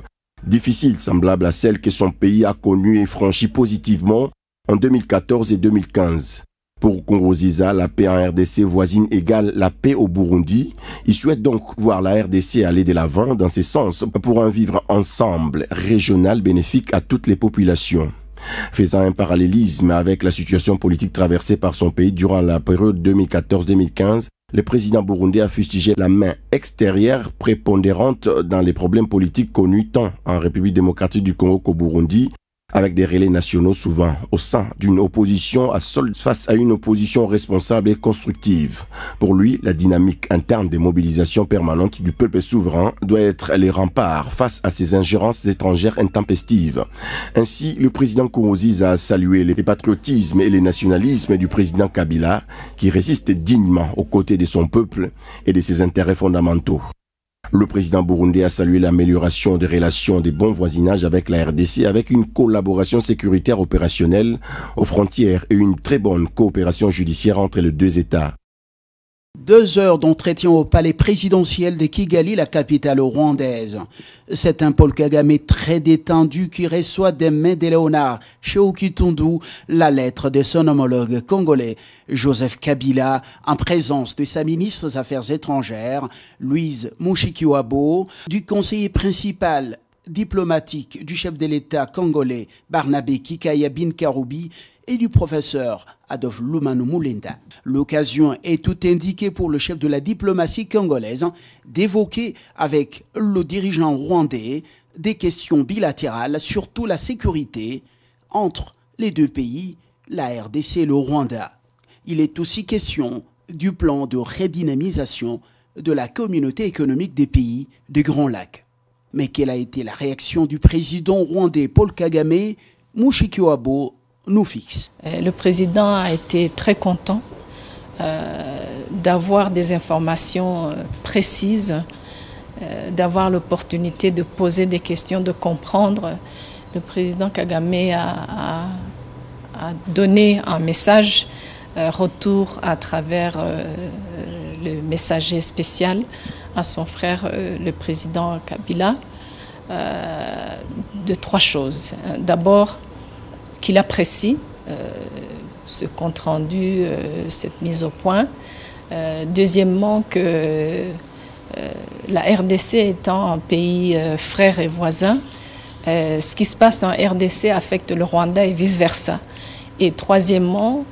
difficile semblable à celle que son pays a connue et franchie positivement en 2014 et 2015. Pour Nkurunziza, la paix en RDC voisine égale la paix au Burundi. Il souhaite donc voir la RDC aller de l'avant dans ce sens pour un vivre ensemble régional bénéfique à toutes les populations. Faisant un parallélisme avec la situation politique traversée par son pays durant la période 2014-2015, le président burundais a fustigé la main extérieure prépondérante dans les problèmes politiques connus tant en République démocratique du Congo qu'au Burundi, avec des relais nationaux souvent au sein d'une opposition à solde face à une opposition responsable et constructive. Pour lui, la dynamique interne des mobilisations permanentes du peuple souverain doit être les remparts face à ces ingérences étrangères intempestives. Ainsi, le président Nkurunziza a salué le patriotisme et le nationalisme du président Kabila, qui résiste dignement aux côtés de son peuple et de ses intérêts fondamentaux. Le président burundais a salué l'amélioration des relations de bon voisinage avec la RDC avec une collaboration sécuritaire opérationnelle aux frontières et une très bonne coopération judiciaire entre les deux États. 2 heures d'entretien au palais présidentiel de Kigali, la capitale rwandaise. C'est un Paul Kagame très détendu qui reçoit des mains de Léonard Shehu-Kitundu la lettre de son homologue congolais Joseph Kabila en présence de sa ministre des Affaires étrangères Louise Mushikiwabo, du conseiller principal diplomatique du chef de l'État congolais Barnabé Kikaya Bin Karoubi et du professeur Adolphe Lumanu Mulenda. L'occasion est tout indiquée pour le chef de la diplomatie congolaise d'évoquer avec le dirigeant rwandais des questions bilatérales, surtout la sécurité entre les deux pays, la RDC et le Rwanda. Il est aussi question du plan de redynamisation de la communauté économique des pays du Grand Lac. Mais quelle a été la réaction du président rwandais Paul Kagame? Mushikiwabo nous fixe. Le président a été très content d'avoir des informations précises, d'avoir l'opportunité de poser des questions, de comprendre. Le président Kagame a donné un message retour à travers le messager spécial à son frère, le président Kabila, de 3 choses. D'abord, qu'il apprécie ce compte-rendu, cette mise au point. Deuxièmement, que la RDC étant un pays frère et voisin, ce qui se passe en RDC affecte le Rwanda et vice-versa. Et troisièmement,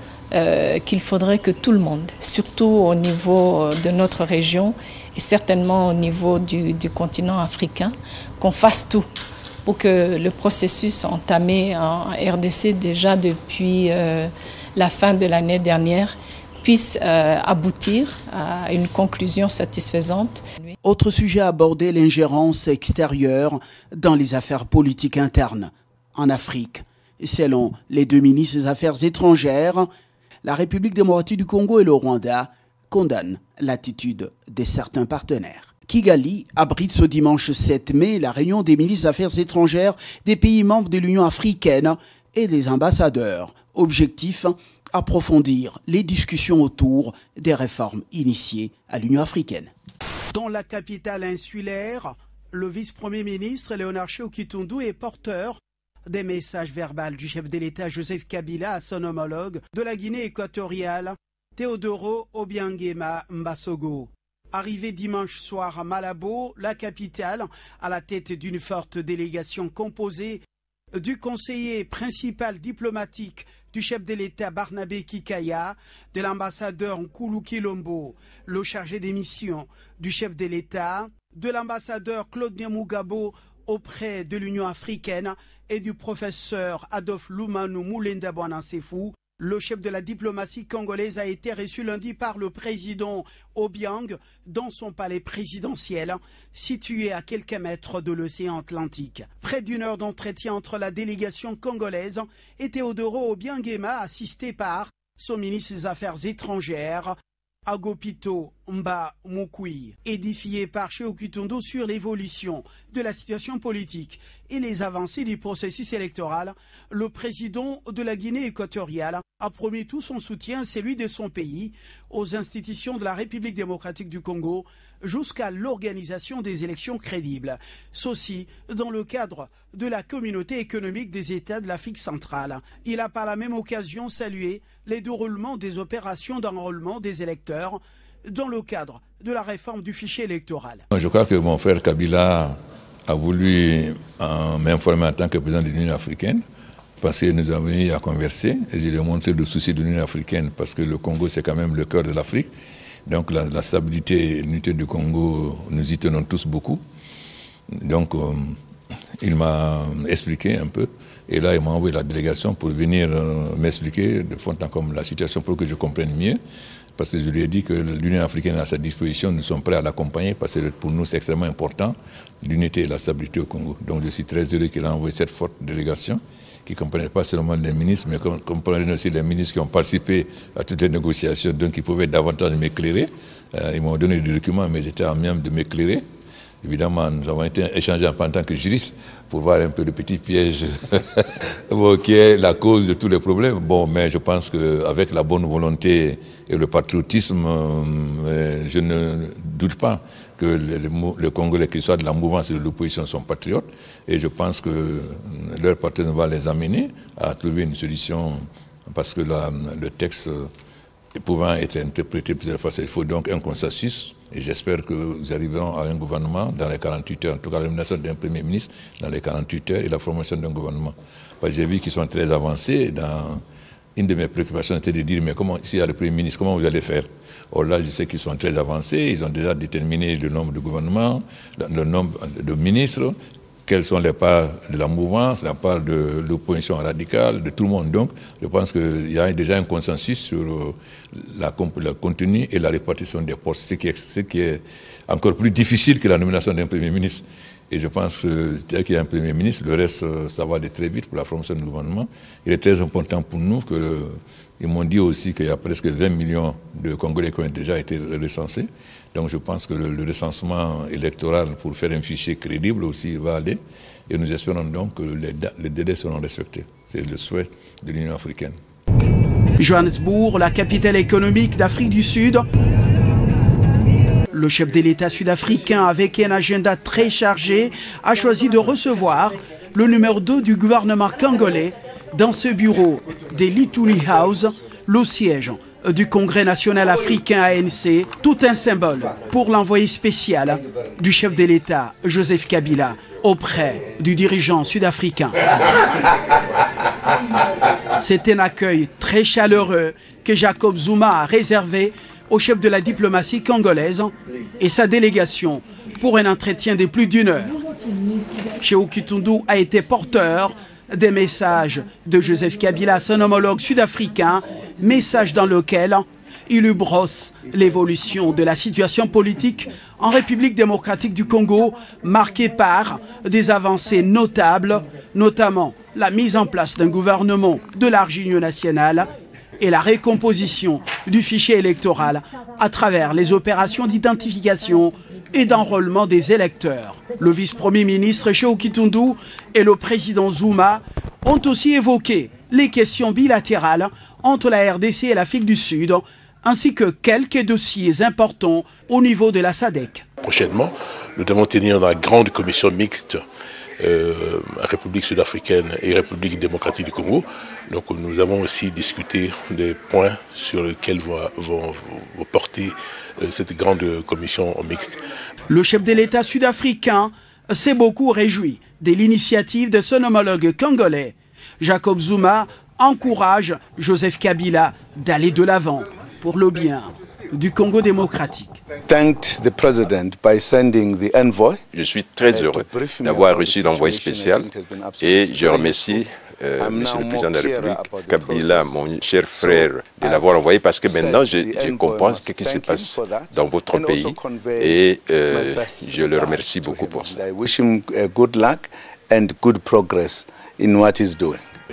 qu'il faudrait que tout le monde, surtout au niveau de notre région et certainement au niveau du continent africain, qu'on fasse tout pour que le processus entamé en RDC déjà depuis la fin de l'année dernière puisse aboutir à une conclusion satisfaisante. Autre sujet abordé, l'ingérence extérieure dans les affaires politiques internes en Afrique. Selon les 2 ministres des Affaires étrangères, la République démocratique du Congo et le Rwanda condamnent l'attitude de certains partenaires. Kigali abrite ce dimanche 7 mai la réunion des ministres des Affaires étrangères des pays membres de l'Union africaine et des ambassadeurs. Objectif, approfondir les discussions autour des réformes initiées à l'Union africaine. Dans la capitale insulaire, le vice-premier ministre Léonard Tchéou-Kitundu est porteur des messages verbaux du chef de l'État Joseph Kabila à son homologue de la Guinée équatoriale, Théodoro Obiangema Mbasogo. Arrivé dimanche soir à Malabo, la capitale, à la tête d'une forte délégation composée du conseiller principal diplomatique du chef de l'État Barnabé Kikaya, de l'ambassadeur Nkulu Kilombo, le chargé des missions du chef de l'État, de l'ambassadeur Claude Nyamugabo auprès de l'Union africaine et du professeur Adolphe Lumanu Mulenda Bwanansefou. Le chef de la diplomatie congolaise a été reçu lundi par le président Obiang dans son palais présidentiel, situé à quelques mètres de l'océan Atlantique. Près d'1 heure d'entretien entre la délégation congolaise et Théodoro Obiangema, assisté par son ministre des Affaires étrangères, Agopito Mba Mukui, édifié par Tchéou-Kitundu sur l'évolution de la situation politique et les avancées du processus électoral, le président de la Guinée équatoriale a promis tout son soutien, celui de son pays, aux institutions de la République démocratique du Congo, jusqu'à l'organisation des élections crédibles. Ceci dans le cadre de la communauté économique des États de l'Afrique centrale. Il a par la même occasion salué les déroulements des opérations d'enrôlement des électeurs dans le cadre de la réforme du fichier électoral. Je crois que mon frère Kabila a voulu m'informer en tant que président de l'Union africaine, parce que nous avons eu à converser et je lui ai montré le souci de l'Union africaine, parce que le Congo c'est quand même le cœur de l'Afrique. Donc la stabilité et l'unité du Congo, nous y tenons tous beaucoup. Donc il m'a expliqué un peu. Et là, il m'a envoyé la délégation pour venir m'expliquer de fond en comble la situation pour que je comprenne mieux. Parce que je lui ai dit que l'Union africaine est à sa disposition, nous sommes prêts à l'accompagner parce que pour nous c'est extrêmement important, l'unité et la stabilité au Congo. Donc je suis très heureux qu'il a envoyé cette forte délégation qui ne comprenait pas seulement les ministres, mais qui comprenait aussi les ministres qui ont participé à toutes les négociations, donc ils pouvaient davantage m'éclairer. Ils m'ont donné des documents, mais j'étais à même de m'éclairer. Évidemment, nous avons été échangés en tant que juristes pour voir un peu le petit piège qui est la cause de tous les problèmes. Bon, mais je pense qu'avec la bonne volonté et le patriotisme, je ne doute pas que les Congolais, qu'ils soient de la mouvance et de l'opposition, sont patriotes. Et je pense que leur partenaire va les amener à trouver une solution parce que le texte pouvant être interprété de plusieurs façons. Il faut donc un consensus. Et j'espère que nous arriverons à un gouvernement dans les 48 heures, en tout cas la nomination d'un Premier ministre dans les 48 heures et la formation d'un gouvernement. Parce que j'ai vu qu'ils sont très avancés. Une de mes préoccupations était de dire, mais comment, s'il y a le Premier ministre, comment vous allez faire? Or là, je sais qu'ils sont très avancés, ils ont déjà déterminé le nombre de gouvernements, le nombre de ministres, quelles sont les parts de la mouvance, la part de l'opposition radicale, de tout le monde. Donc, je pense qu'il y a déjà un consensus sur le contenu et la répartition des postes, ce qui est encore plus difficile que la nomination d'un Premier ministre. Et je pense que dès qu'il y a un Premier ministre, le reste, ça va aller très vite pour la formation du gouvernement. Il est très important pour nous que... Ils m'ont dit aussi qu'il y a presque 20 millions de Congolais qui ont déjà été recensés. Donc je pense que le recensement électoral pour faire un fichier crédible aussi va aller. Et nous espérons donc que les délais seront respectés. C'est le souhait de l'Union africaine. Johannesburg, la capitale économique d'Afrique du Sud. Le chef de l'État sud-africain, avec un agenda très chargé, a choisi de recevoir le numéro 2 du gouvernement congolais dans ce bureau des Lituli House, le siège du Congrès national africain ANC, tout un symbole pour l'envoyé spécial du chef de l'État, Joseph Kabila, auprès du dirigeant sud-africain. C'est un accueil très chaleureux que Jacob Zuma a réservé au chef de la diplomatie congolaise et sa délégation pour un entretien de plus d'1 heure. Sekou Kitundu a été porteur des messages de Joseph Kabila, son homologue sud-africain, message dans lequel il lui brosse l'évolution de la situation politique en République démocratique du Congo, marquée par des avancées notables, notamment la mise en place d'un gouvernement de large union nationale et la récomposition du fichier électoral à travers les opérations d'identification et d'enrôlement des électeurs. Le vice-premier ministre Sekou Kitundu et le président Zuma ont aussi évoqué les questions bilatérales entre la RDC et l'Afrique du Sud, ainsi que quelques dossiers importants au niveau de la SADC. Prochainement, nous devons tenir la grande commission mixte République sud-africaine et République démocratique du Congo. Donc nous avons aussi discuté des points sur lesquels vont porter cette grande commission mixte. Le chef de l'État sud-africain s'est beaucoup réjoui de l'initiative de son homologue congolais. Jacob Zuma encourage Joseph Kabila d'aller de l'avant pour le bien du Congo démocratique. Je suis très heureux d'avoir reçu l'envoyé spécial et je remercie Monsieur le Président de la République, Kabila, mon cher frère, de l'avoir envoyé parce que maintenant je comprends ce qui se passe dans votre pays et je le remercie beaucoup pour ça.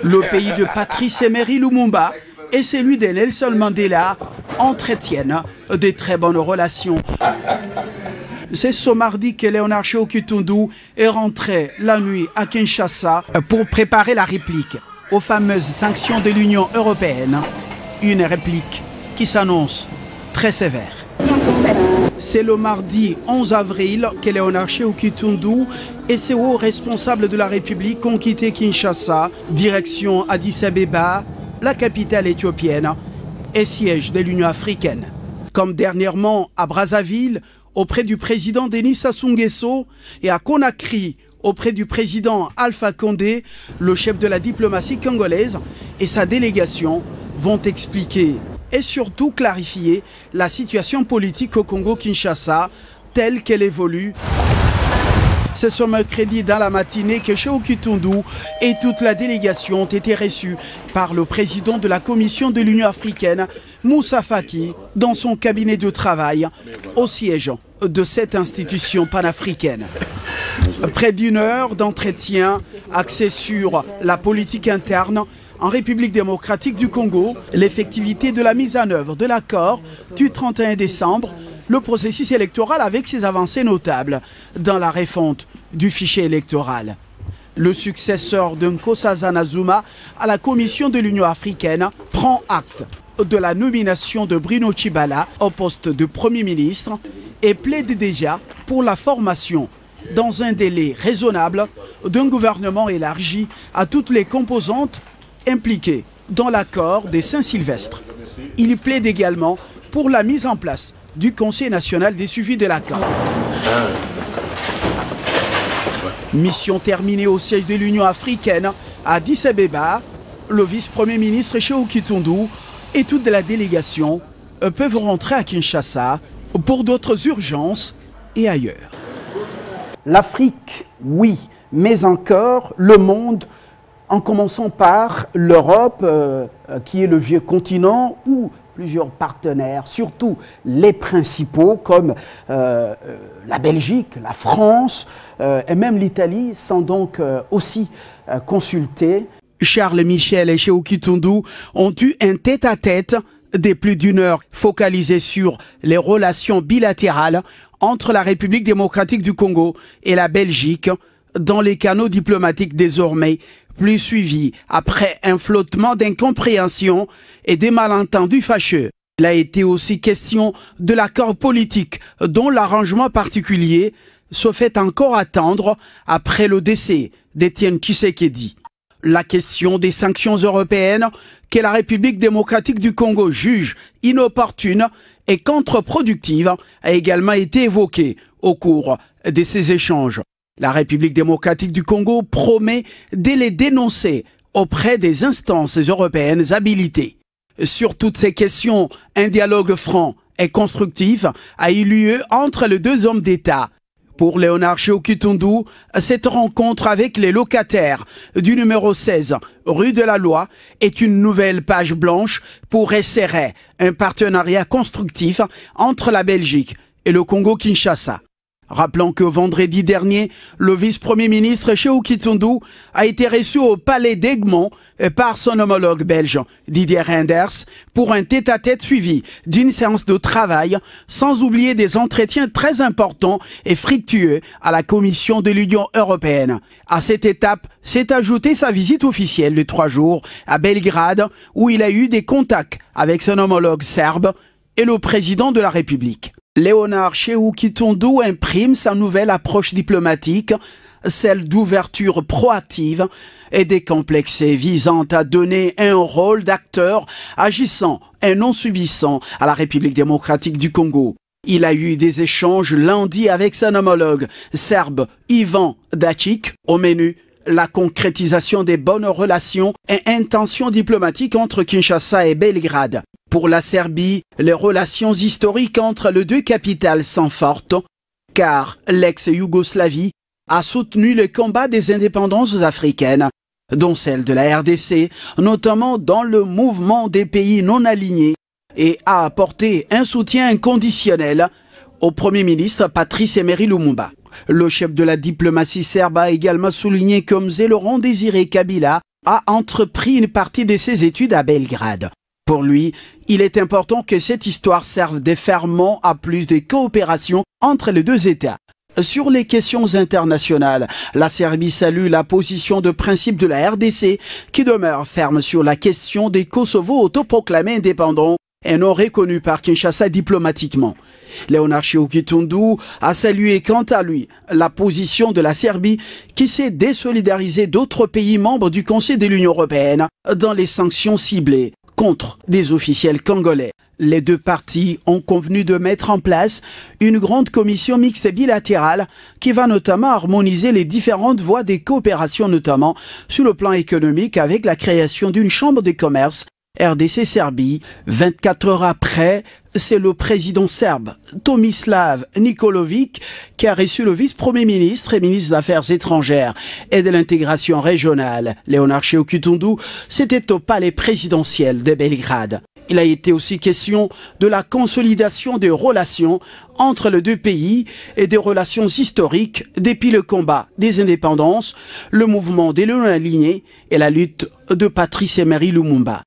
Le pays de Patrice Emery Lumumba et celui de Nelson Mandela entretiennent de très bonnes relations. C'est ce mardi que Léonard Sekou Kitundu est rentré la nuit à Kinshasa pour préparer la réplique aux fameuses sanctions de l'Union européenne. Une réplique qui s'annonce très sévère. C'est le mardi 11 avril que Léonard Sekou Kitundu et ses hauts responsables de la République ont quitté Kinshasa, direction Addis Abeba, la capitale éthiopienne et siège de l'Union africaine. Comme dernièrement à Brazzaville, auprès du président Denis Sassou Nguesso, et à Conakry, auprès du président Alpha Condé, le chef de la diplomatie congolaise et sa délégation vont expliquer et surtout clarifier la situation politique au Congo-Kinshasa telle qu'elle évolue. C'est ce mercredi dans la matinée que Sekou Kitundu et toute la délégation ont été reçus par le président de la Commission de l'Union africaine, Moussa Faki, dans son cabinet de travail au siège de cette institution panafricaine. Près d'1 heure d'entretien axé sur la politique interne en République démocratique du Congo, l'effectivité de la mise en œuvre de l'accord du 31 décembre, le processus électoral avec ses avancées notables dans la refonte du fichier électoral. Le successeur de Nkosazana Zuma à la Commission de l'Union africaine prend acte de la nomination de Bruno Tshibala au poste de Premier ministre et plaide déjà pour la formation dans un délai raisonnable d'un gouvernement élargi à toutes les composantes impliquées dans l'accord des Saint-Sylvestre. Il plaide également pour la mise en place du Conseil national des suivis de la CAN. Mission terminée au siège de l'Union africaine à Addis Abeba, le vice-premier ministre Shehu Kitundou et toute la délégation peuvent rentrer à Kinshasa pour d'autres urgences et ailleurs. L'Afrique, oui, mais encore le monde, en commençant par l'Europe, qui est le vieux continent, où plusieurs partenaires, surtout les principaux, comme la Belgique, la France et même l'Italie, sont donc aussi consultés. Charles Michel et Shehu Kitundou ont eu un tête-à-tête de plus d'une heure focalisé sur les relations bilatérales entre la République démocratique du Congo et la Belgique dans les canaux diplomatiques désormais plus suivis après un flottement d'incompréhension et des malentendus fâcheux. Il a été aussi question de l'accord politique dont l'arrangement particulier se fait encore attendre après le décès d'Étienne Tshisekedi. La question des sanctions européennes que la République démocratique du Congo juge inopportune et contre-productive a également été évoquée au cours de ces échanges. La République démocratique du Congo promet de les dénoncer auprès des instances européennes habilitées. Sur toutes ces questions, un dialogue franc et constructif a eu lieu entre les deux hommes d'État. Pour Léonard Shehu Kitundou, cette rencontre avec les locataires du numéro 16 rue de la Loi est une nouvelle page blanche pour resserrer un partenariat constructif entre la Belgique et le Congo-Kinshasa. Rappelons que vendredi dernier, le vice-premier ministre Shehu Kitundou a été reçu au palais d'Egmont par son homologue belge Didier Reynders pour un tête-à-tête suivi d'une séance de travail, sans oublier des entretiens très importants et fructueux à la Commission de l'Union européenne. À cette étape, s'est ajoutée sa visite officielle de 3 jours à Belgrade, où il a eu des contacts avec son homologue serbe et le président de la République. Léonard Shehu Kitundou imprime sa nouvelle approche diplomatique, celle d'ouverture proactive et décomplexée visant à donner un rôle d'acteur agissant et non subissant à la République démocratique du Congo. Il a eu des échanges lundi avec son homologue serbe Ivan Dačić. Au menu, la concrétisation des bonnes relations et intentions diplomatiques entre Kinshasa et Belgrade. Pour la Serbie, les relations historiques entre les deux capitales sont fortes, car l'ex-Yougoslavie a soutenu le combat des indépendances africaines, dont celle de la RDC, notamment dans le mouvement des pays non alignés, et a apporté un soutien inconditionnel au Premier ministre Patrice Emery Lumumba. Le chef de la diplomatie serbe a également souligné que Laurent Désiré Kabila a entrepris une partie de ses études à Belgrade. Pour lui, il est important que cette histoire serve de ferment à plus de coopération entre les deux États. Sur les questions internationales, la Serbie salue la position de principe de la RDC qui demeure ferme sur la question des Kosovo autoproclamés indépendants et non reconnus par Kinshasa diplomatiquement. Léonard Shehu Kitundou a salué quant à lui la position de la Serbie qui s'est désolidarisée d'autres pays membres du Conseil de l'Union européenne dans les sanctions ciblées contre des officiels congolais. Les deux parties ont convenu de mettre en place une grande commission mixte bilatérale qui va notamment harmoniser les différentes voies des coopérations, notamment sur le plan économique avec la création d'une chambre de commerce RDC-Serbie. 24 heures après, c'est le président serbe Tomislav Nikolović qui a reçu le vice-premier ministre et ministre des Affaires étrangères et de l'intégration régionale. Léonard Shehu Kitundou, c'était au palais présidentiel de Belgrade. Il a été aussi question de la consolidation des relations entre les deux pays et des relations historiques depuis le combat des indépendances, le mouvement des non-alignés et la lutte de Patrice Emery Lumumba.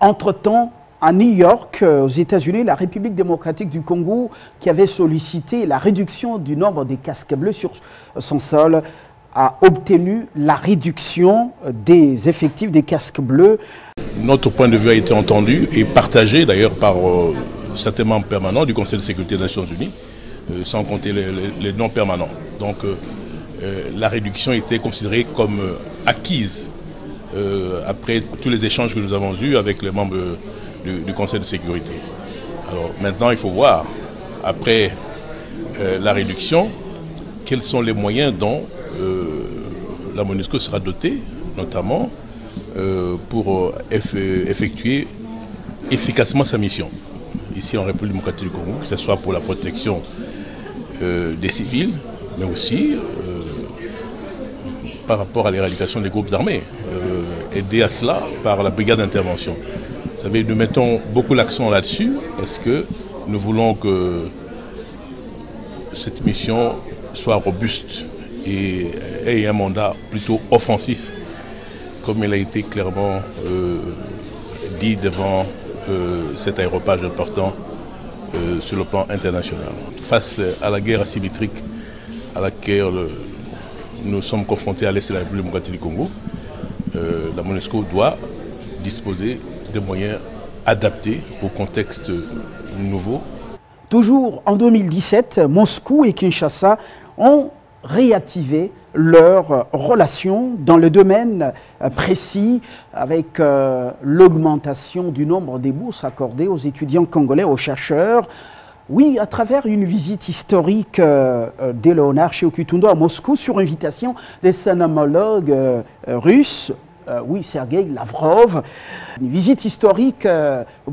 Entre-temps, à New York, aux États-Unis, la République démocratique du Congo, qui avait sollicité la réduction du nombre des casques bleus sur son sol, a obtenu la réduction des effectifs des casques bleus. Notre point de vue a été entendu et partagé d'ailleurs par certains membres permanents du Conseil de sécurité des Nations Unies, sans compter les non permanents. Donc la réduction était considérée comme acquise après tous les échanges que nous avons eus avec les membres du Conseil de sécurité. Alors maintenant, il faut voir, après la réduction, quels sont les moyens dont la MONUSCO sera dotée, notamment pour effectuer efficacement sa mission. Ici en République démocratique du Congo, que ce soit pour la protection des civils, mais aussi par rapport à l'éradication des groupes armés, aidé à cela par la brigade d'intervention. Vous savez, nous mettons beaucoup l'accent là-dessus parce que nous voulons que cette mission soit robuste et ait un mandat plutôt offensif, comme il a été clairement dit devant cet aéropage important sur le plan international. Face à la guerre asymétrique à laquelle nous sommes confrontés à l'Est de la République démocratique du Congo, la MONUSCO doit disposer de moyens adaptés au contexte nouveau. Toujours en 2017, Moscou et Kinshasa ont réactivé leurs relations dans le domaine précis avec l'augmentation du nombre des bourses accordées aux étudiants congolais, aux chercheurs. Oui, à travers une visite historique de Léonard Cheokitundo à Moscou sur invitation de son homologue russe, oui, Sergueï Lavrov. Une visite historique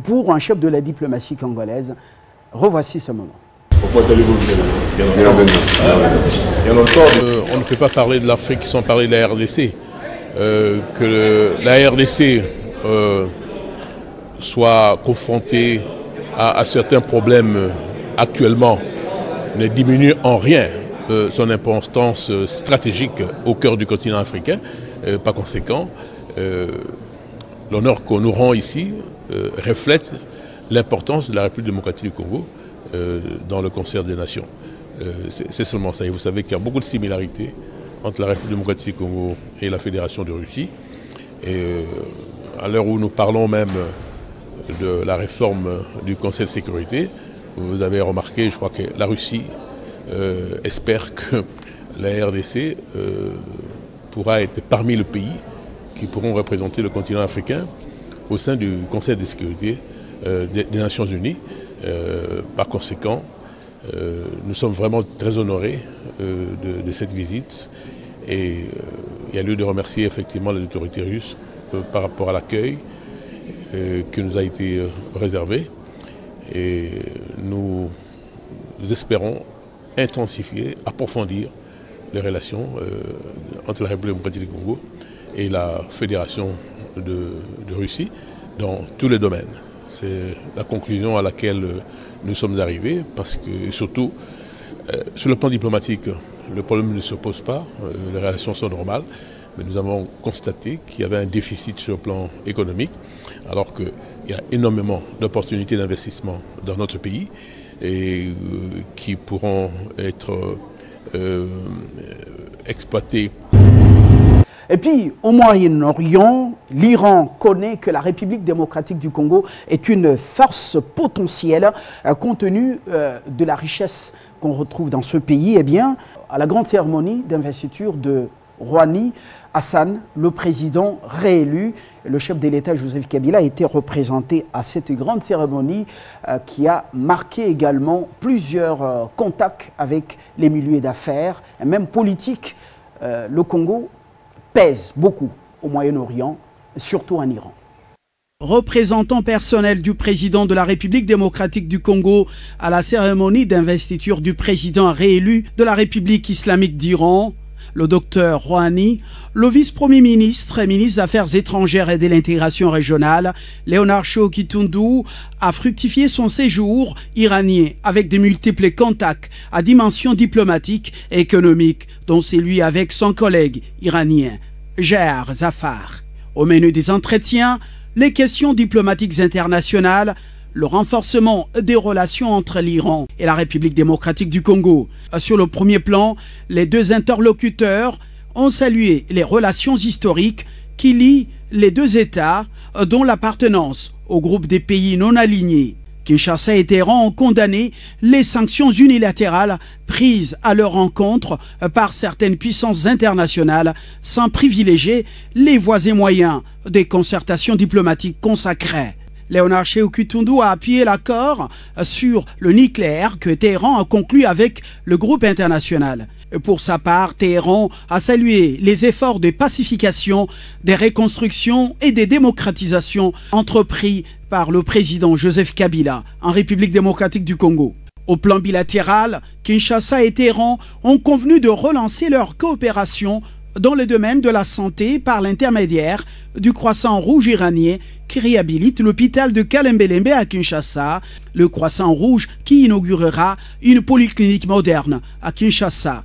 pour un chef de la diplomatie congolaise. Revoici ce moment. On ne peut pas parler de l'Afrique sans parler de la RDC. Que la RDC soit confrontée à certains problèmes actuellement ne diminue en rien son importance stratégique au cœur du continent africain. Par conséquent, l'honneur qu'on nous rend ici reflète l'importance de la République démocratique du Congo dans le concert des nations. C'est seulement ça. Et vous savez qu'il y a beaucoup de similarités entre la République démocratique du Congo et la Fédération de Russie. Et à l'heure où nous parlons même de la réforme du Conseil de sécurité, vous avez remarqué, je crois que la Russie espère que la RDC pourra être parmi les pays qui pourront représenter le continent africain au sein du Conseil de sécurité des Nations Unies. Par conséquent, nous sommes vraiment très honorés de cette visite et il y a lieu de remercier effectivement les autorités russes par rapport à l'accueil qui nous a été réservé et nous espérons intensifier, approfondir les relations entre la République démocratique du Congo et la Fédération de Russie dans tous les domaines. C'est la conclusion à laquelle nous sommes arrivés parce que surtout sur le plan diplomatique, le problème ne se pose pas, les relations sont normales, mais nous avons constaté qu'il y avait un déficit sur le plan économique alors qu'il y a énormément d'opportunités d'investissement dans notre pays et qui pourront être exploitées. Et puis, au Moyen-Orient, l'Iran connaît que la République démocratique du Congo est une force potentielle compte tenu de la richesse qu'on retrouve dans ce pays. Eh bien, à la grande cérémonie d'investiture de Rouhani Hassan, le président réélu, le chef de l'État Joseph Kabila a été représenté à cette grande cérémonie qui a marqué également plusieurs contacts avec les milieux d'affaires et même politiques. Le Congo pèse beaucoup au Moyen-Orient, surtout en Iran. Représentant personnel du président de la République démocratique du Congo à la cérémonie d'investiture du président réélu de la République islamique d'Iran, le docteur Rouhani, le vice-premier ministre et ministre des Affaires étrangères et de l'intégration régionale, Léonard Cheokitundo, a fructifié son séjour iranien avec de multiples contacts à dimension diplomatique et économique, dont celui avec son collègue iranien, Jair Zafar. Au menu des entretiens, les questions diplomatiques internationales, le renforcement des relations entre l'Iran et la République démocratique du Congo. Sur le premier plan, les deux interlocuteurs ont salué les relations historiques qui lient les deux États, dont l'appartenance au groupe des pays non alignés. Kinshasa et Téhéran ont condamné les sanctions unilatérales prises à leur encontre par certaines puissances internationales sans privilégier les voies et moyens des concertations diplomatiques consacrées. Léonard Sékou-Toundou a appuyé l'accord sur le nucléaire que Téhéran a conclu avec le groupe international. Pour sa part, Téhéran a salué les efforts de pacification, des reconstructions et des démocratisations entrepris par le président Joseph Kabila en République démocratique du Congo. Au plan bilatéral, Kinshasa et Téhéran ont convenu de relancer leur coopération dans le domaine de la santé par l'intermédiaire du Croissant Rouge iranien qui réhabilite l'hôpital de Kalembelembe à Kinshasa, le Croissant Rouge qui inaugurera une polyclinique moderne à Kinshasa.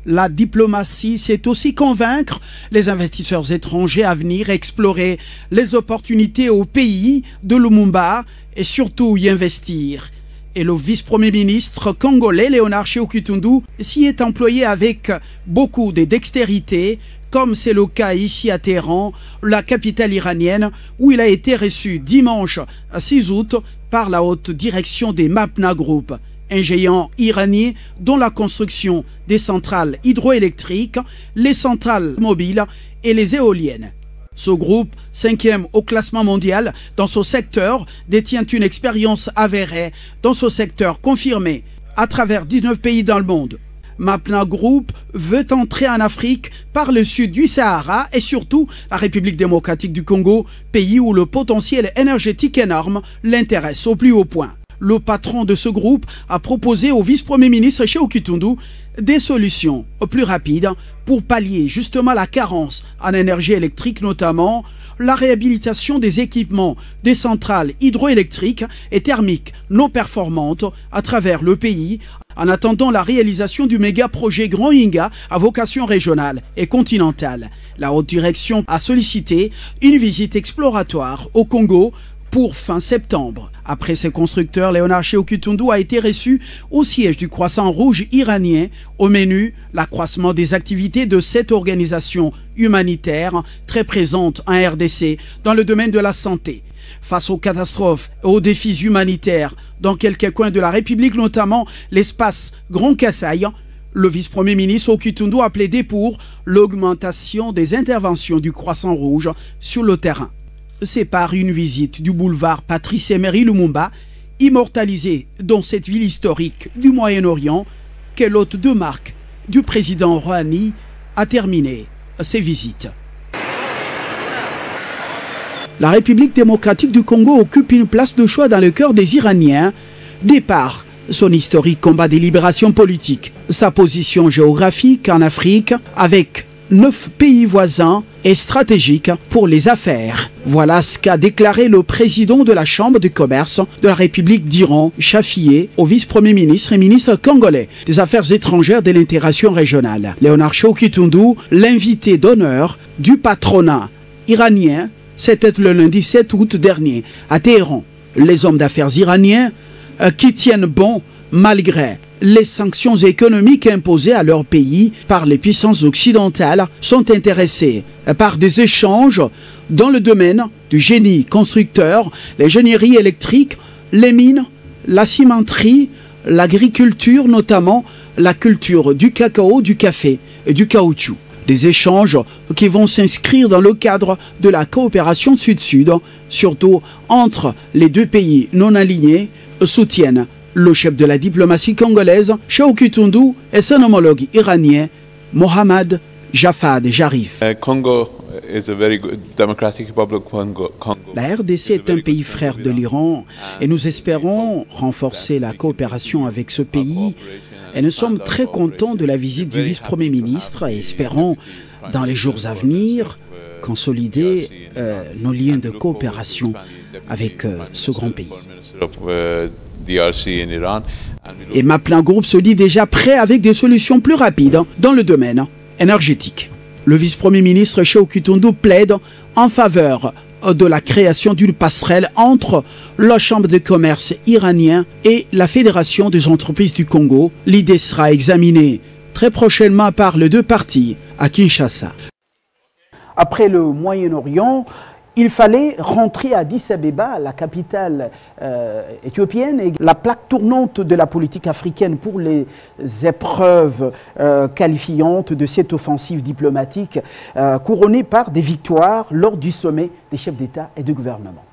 La diplomatie, c'est aussi convaincre les investisseurs étrangers à venir explorer les opportunités au pays de Lumumba et surtout y investir. Et le vice-premier ministre congolais Léonard Sékou-Toundou s'y est employé avec beaucoup de dextérité, comme c'est le cas ici à Téhéran, la capitale iranienne, où il a été reçu dimanche 6 août par la haute direction des Mapna Group, un géant iranien dont la construction des centrales hydroélectriques, les centrales mobiles et les éoliennes. Ce groupe, 5e au classement mondial dans ce secteur, détient une expérience avérée dans ce secteur confirmée à travers 19 pays dans le monde. Mapna Group veut entrer en Afrique par le sud du Sahara et surtout la République démocratique du Congo, pays où le potentiel énergétique énorme l'intéresse au plus haut point. Le patron de ce groupe a proposé au vice-premier ministre Sékou-Toundou des solutions plus rapides pour pallier justement la carence en énergie électrique, notamment la réhabilitation des équipements des centrales hydroélectriques et thermiques non performantes à travers le pays, en attendant la réalisation du méga-projet Grand Inga à vocation régionale et continentale. La haute direction a sollicité une visite exploratoire au Congo pour fin septembre. Après ces constructeurs, Léonard Sékou-Toundou a été reçu au siège du Croissant Rouge iranien. Au menu, l'accroissement des activités de cette organisation humanitaire très présente en RDC dans le domaine de la santé. Face aux catastrophes et aux défis humanitaires dans quelques coins de la République, notamment l'espace Grand Kasaï, le vice-premier ministre Sékou-Toundou a plaidé pour l'augmentation des interventions du Croissant Rouge sur le terrain. C'est par une visite du boulevard Patrice Emery Lumumba, immortalisé dans cette ville historique du Moyen-Orient, que l'hôte de marque du président Rouhani a terminé ses visites. La République démocratique du Congo occupe une place de choix dans le cœur des Iraniens, départ son historique combat des libérations politiques, sa position géographique en Afrique avec 9 pays voisins et stratégique pour les affaires. Voilà ce qu'a déclaré le président de la Chambre de commerce de la République d'Iran, Chafié, au vice-premier ministre et ministre congolais des Affaires étrangères et de l'intégration régionale. Léonard Sékou-Toundou, l'invité d'honneur du patronat iranien, c'était le lundi 7 août dernier à Téhéran. Les hommes d'affaires iraniens qui tiennent bon malgré les sanctions économiques imposées à leur pays par les puissances occidentales sont intéressés par des échanges dans le domaine du génie constructeur, l'ingénierie électrique, les mines, la cimenterie, l'agriculture, notamment la culture du cacao, du café et du caoutchouc. Des échanges qui vont s'inscrire dans le cadre de la coopération sud-sud, surtout entre les deux pays non alignés, soutiennent le chef de la diplomatie congolaise, Sékou-Toundou, et son homologue iranien, Mohamed Jafad Jarif. La RDC est un pays frère de l'Iran et nous espérons renforcer la coopération avec ce pays. Et nous sommes très contents de la visite du vice-premier ministre et espérons, dans les jours à venir, consolider nos liens de coopération avec ce grand pays. Et Mapna Group se dit déjà prêt avec des solutions plus rapides dans le domaine énergétique. Le vice-premier ministre Sékou-Toundou plaide en faveur de la création d'une passerelle entre la Chambre de commerce iranien et la Fédération des entreprises du Congo. L'idée sera examinée très prochainement par les deux parties à Kinshasa. Après le Moyen-Orient, il fallait rentrer à Addis Abeba, la capitale éthiopienne, et la plaque tournante de la politique africaine pour les épreuves qualifiantes de cette offensive diplomatique, couronnée par des victoires lors du sommet des chefs d'État et de gouvernement.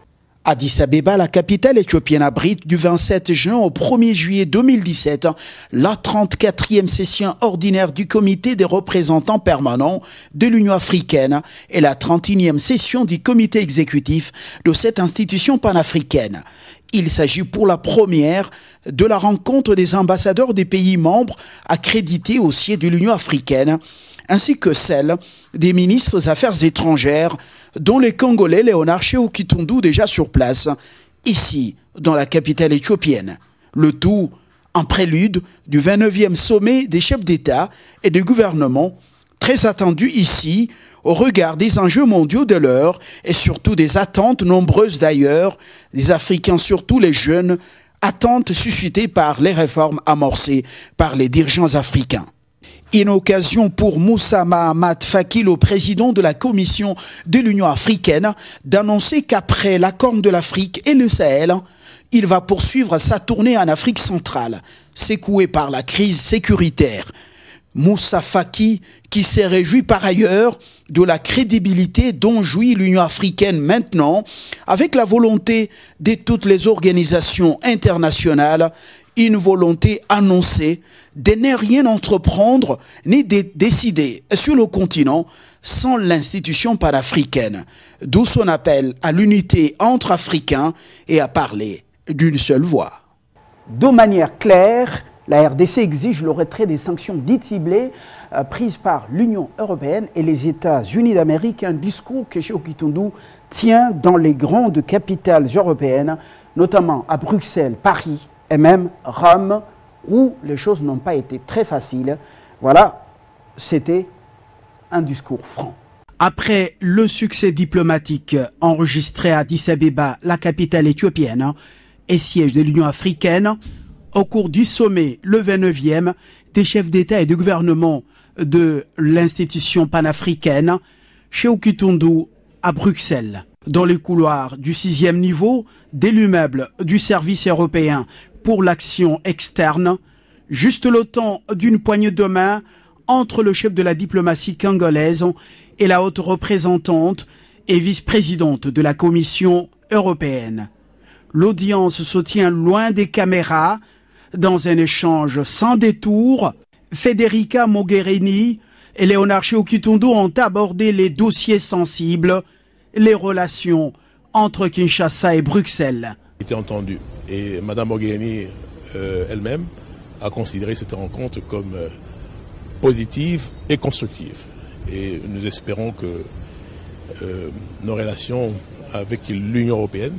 Addis Abeba, la capitale éthiopienne, abrite du 27 juin au 1er juillet 2017 la 34e session ordinaire du comité des représentants permanents de l'Union africaine et la 31e session du comité exécutif de cette institution panafricaine. Il s'agit pour la première de la rencontre des ambassadeurs des pays membres accrédités au siège de l'Union africaine, ainsi que celle des ministres des Affaires étrangères, dont les Congolais Léonard Shehu Kitundu déjà sur place, ici, dans la capitale éthiopienne. Le tout en prélude du 29e sommet des chefs d'État et de gouvernement, très attendu ici, au regard des enjeux mondiaux de l'heure et surtout des attentes nombreuses d'ailleurs, des Africains, surtout les jeunes, attentes suscitées par les réformes amorcées par les dirigeants africains. Une occasion pour Moussa Mahamat Faki, le président de la Commission de l'Union africaine, d'annoncer qu'après la Corne de l'Afrique et le Sahel, il va poursuivre sa tournée en Afrique centrale, secouée par la crise sécuritaire. Moussa Faki, qui s'est réjoui par ailleurs de la crédibilité dont jouit l'Union africaine maintenant, avec la volonté de toutes les organisations internationales, une volonté annoncée de ne rien entreprendre ni de décider sur le continent sans l'institution panafricaine, d'où son appel à l'unité entre Africains et à parler d'une seule voix. De manière claire, la RDC exige le retrait des sanctions dites ciblées prises par l'Union européenne et les États-Unis d'Amérique, un discours que Shehu Kitundu tient dans les grandes capitales européennes, notamment à Bruxelles, Paris et même Rome, où les choses n'ont pas été très faciles. Voilà, c'était un discours franc. Après le succès diplomatique enregistré à Addis Abeba, la capitale éthiopienne, et siège de l'Union africaine, au cours du sommet, le 29e, des chefs d'État et de gouvernement de l'institution panafricaine, Shehu Kitundu à Bruxelles, dans les couloirs du 6e niveau de l'immeuble du service européen pour l'action externe, juste le temps d'une poignée de main entre le chef de la diplomatie congolaise et la haute représentante et vice-présidente de la Commission européenne. L'audience se tient loin des caméras, dans un échange sans détour. Federica Mogherini et Léonard Shehu Kitundu ont abordé les dossiers sensibles, les relations entre Kinshasa et Bruxelles. Été entendu et Mme Mogherini elle-même a considéré cette rencontre comme positive et constructive. Et nous espérons que nos relations avec l'Union européenne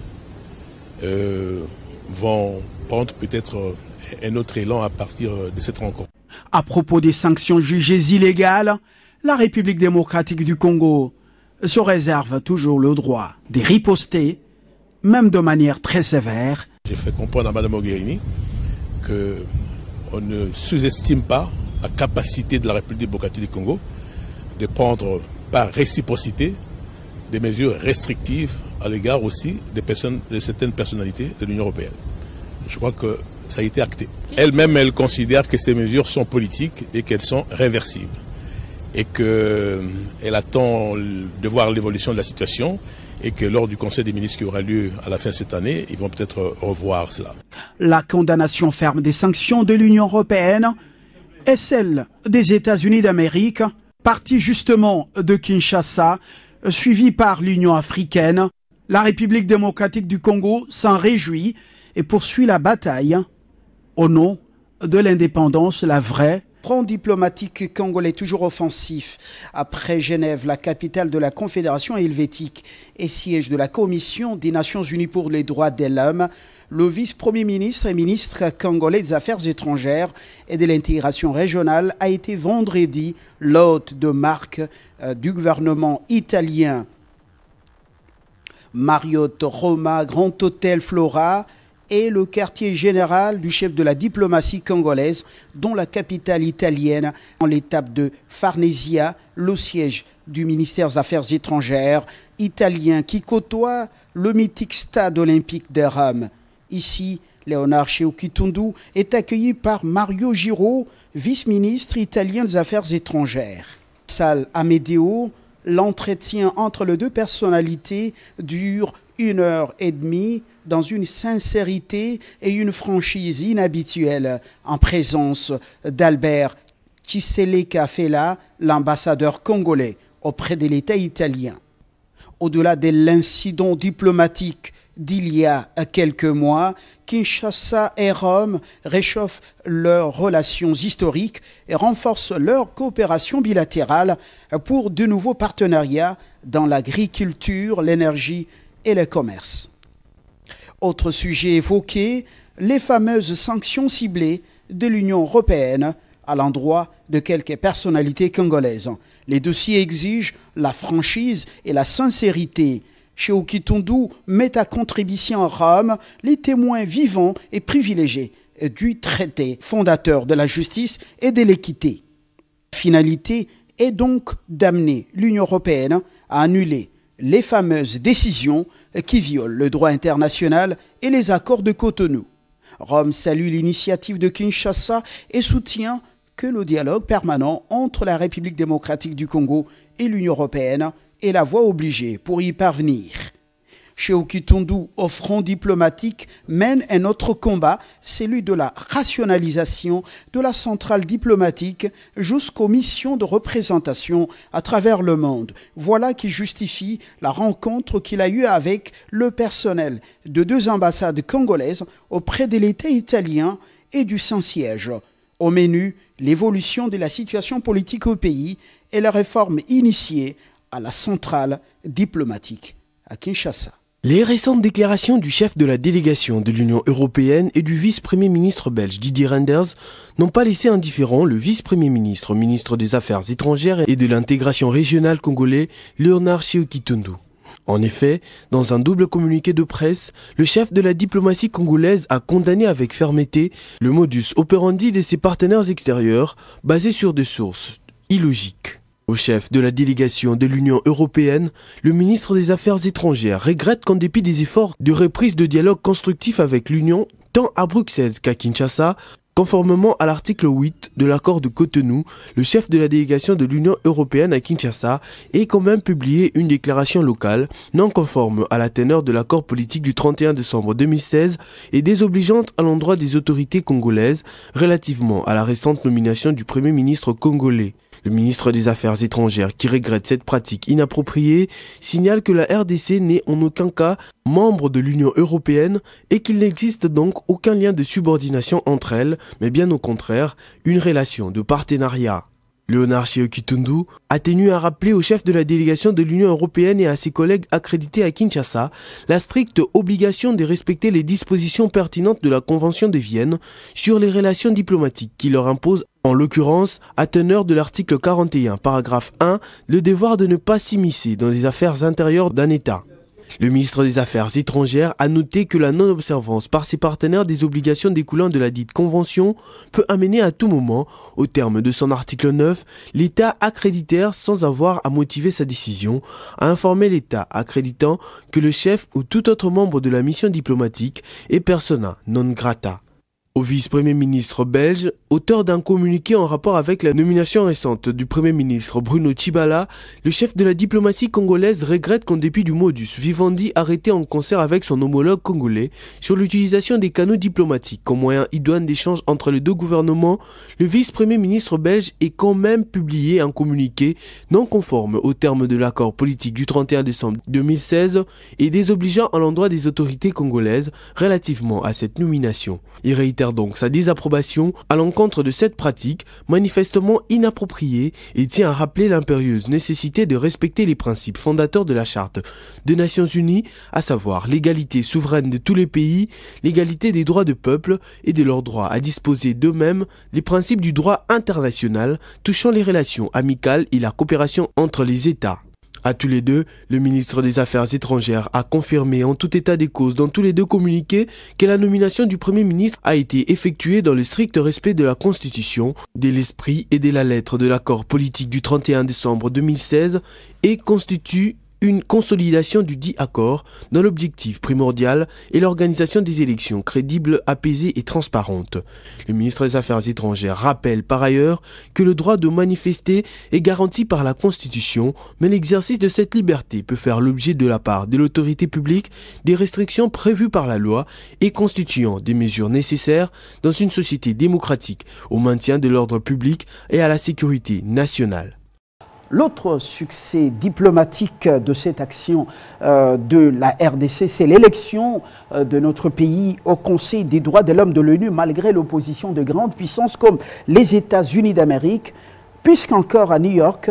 vont prendre peut-être un autre élan à partir de cette rencontre. À propos des sanctions jugées illégales, la République démocratique du Congo se réserve toujours le droit de riposter, même de manière très sévère. J'ai fait comprendre à Mme Mogherini qu'on ne sous-estime pas la capacité de la République démocratique du Congo de prendre par réciprocité des mesures restrictives à l'égard aussi de certaines personnalités de l'Union européenne. Je crois que ça a été acté. Elle-même, elle considère que ces mesures sont politiques et qu'elles sont réversibles. Et qu'elle attend de voir l'évolution de la situation et que lors du Conseil des ministres qui aura lieu à la fin de cette année, ils vont peut-être revoir cela. La condamnation ferme des sanctions de l'Union européenne est celle des États-Unis d'Amérique, partie justement de Kinshasa, suivie par l'Union africaine. La République démocratique du Congo s'en réjouit et poursuit la bataille au nom de l'indépendance, la vraie. Front diplomatique congolais toujours offensif. Après Genève, la capitale de la Confédération helvétique et siège de la Commission des Nations Unies pour les droits de l'homme, le vice-premier ministre et ministre congolais des Affaires étrangères et de l'intégration régionale a été vendredi l'hôte de marque du gouvernement italien. Marriott, Roma, Grand Hôtel Flora et le quartier général du chef de la diplomatie congolaise, dont la capitale italienne, en l'étape de Farnesia, le siège du ministère des Affaires étrangères italien qui côtoie le mythique stade olympique de Rome. Ici, Léonard Shehu Kitundu est accueilli par Mario Giro, vice-ministre italien des Affaires étrangères. Salle Amedeo, L'entretien entre les deux personnalités dure 1h30 dans une sincérité et une franchise inhabituelles en présence d'Albert Chiseleka Fela, l'ambassadeur congolais auprès de l'État italien. Au-delà de l'incident diplomatique d'il y a quelques mois, Kinshasa et Rome réchauffent leurs relations historiques et renforcent leur coopération bilatérale pour de nouveaux partenariats dans l'agriculture, l'énergie et le commerce. Autre sujet évoqué, les fameuses sanctions ciblées de l'Union européenne à l'endroit de quelques personnalités congolaises. Les dossiers exigent la franchise et la sincérité. Shehu Kitundu met à contribution à Rome les témoins vivants et privilégiés du traité fondateur de la justice et de l'équité. La finalité est donc d'amener l'Union européenne à annuler les fameuses décisions qui violent le droit international et les accords de Cotonou. Rome salue l'initiative de Kinshasa et soutient que le dialogue permanent entre la République démocratique du Congo et l'Union européenne est la voie obligée pour y parvenir. Shehu Kitundu, au front diplomatique, mène un autre combat, celui de la rationalisation de la centrale diplomatique jusqu'aux missions de représentation à travers le monde. Voilà qui justifie la rencontre qu'il a eue avec le personnel de 2 ambassades congolaises auprès de l'État italien et du Saint-Siège. Au menu, l'évolution de la situation politique au pays et la réforme initiée à la centrale diplomatique à Kinshasa. Les récentes déclarations du chef de la délégation de l'Union européenne et du vice-premier ministre belge Didier Reynders n'ont pas laissé indifférent le vice-premier ministre, ministre des Affaires étrangères et de l'intégration régionale congolais, Léonard Shehu Kitundu. En effet, dans un double communiqué de presse, le chef de la diplomatie congolaise a condamné avec fermeté le modus operandi de ses partenaires extérieurs basé sur des sources illogiques. Au chef de la délégation de l'Union européenne, le ministre des Affaires étrangères regrette qu'en dépit des efforts de reprise de dialogue constructif avec l'Union, tant à Bruxelles qu'à Kinshasa, conformément à l'article 8 de l'accord de Cotonou, le chef de la délégation de l'Union européenne à Kinshasa ait quand même publié une déclaration locale non conforme à la teneur de l'accord politique du 31 décembre 2016 et désobligeante à l'endroit des autorités congolaises relativement à la récente nomination du Premier ministre congolais. Le ministre des Affaires étrangères, qui regrette cette pratique inappropriée, signale que la RDC n'est en aucun cas membre de l'Union européenne et qu'il n'existe donc aucun lien de subordination entre elles, mais bien au contraire, une relation de partenariat. Léonard Shehu Kitundu a tenu à rappeler au chef de la délégation de l'Union européenne et à ses collègues accrédités à Kinshasa la stricte obligation de respecter les dispositions pertinentes de la Convention de Vienne sur les relations diplomatiques qui leur impose, en l'occurrence, à teneur de l'article 41, paragraphe 1, le devoir de ne pas s'immiscer dans les affaires intérieures d'un État. Le ministre des Affaires étrangères a noté que la non-observance par ses partenaires des obligations découlant de la dite convention peut amener à tout moment, au terme de son article 9, l'État accréditaire sans avoir à motiver sa décision, à informer l'État accréditant que le chef ou tout autre membre de la mission diplomatique est persona non grata. Au vice-premier ministre belge, auteur d'un communiqué en rapport avec la nomination récente du premier ministre Bruno Tshibala, le chef de la diplomatie congolaise regrette qu'en dépit du modus vivendi arrêté en concert avec son homologue congolais sur l'utilisation des canaux diplomatiques comme moyen idoine d'échange entre les deux gouvernements, le vice-premier ministre belge ait quand même publié un communiqué non conforme aux termes de l'accord politique du 31 décembre 2016 et désobligeant à l'endroit des autorités congolaises relativement à cette nomination. Il réitère donc sa désapprobation à l'encontre de cette pratique manifestement inappropriée et tient à rappeler l'impérieuse nécessité de respecter les principes fondateurs de la Charte des Nations Unies, à savoir l'égalité souveraine de tous les pays, l'égalité des droits de peuple et de leur droit à disposer d'eux-mêmes, les principes du droit international touchant les relations amicales et la coopération entre les États. À tous les deux, le ministre des Affaires étrangères a confirmé en tout état des causes dans tous les deux communiqués que la nomination du Premier ministre a été effectuée dans le strict respect de la Constitution, de l'esprit et de la lettre de l'accord politique du 31 décembre 2016 et constitue une consolidation du dit accord dont l'objectif primordial est l'organisation des élections crédibles, apaisées et transparentes. Le ministre des Affaires étrangères rappelle par ailleurs que le droit de manifester est garanti par la Constitution, mais l'exercice de cette liberté peut faire l'objet de la part de l'autorité publique des restrictions prévues par la loi et constituant des mesures nécessaires dans une société démocratique au maintien de l'ordre public et à la sécurité nationale. L'autre succès diplomatique de cette action de la RDC, c'est l'élection de notre pays au Conseil des droits de l'homme de l'ONU, malgré l'opposition de grandes puissances comme les États-Unis d'Amérique, puisqu'encore à New York,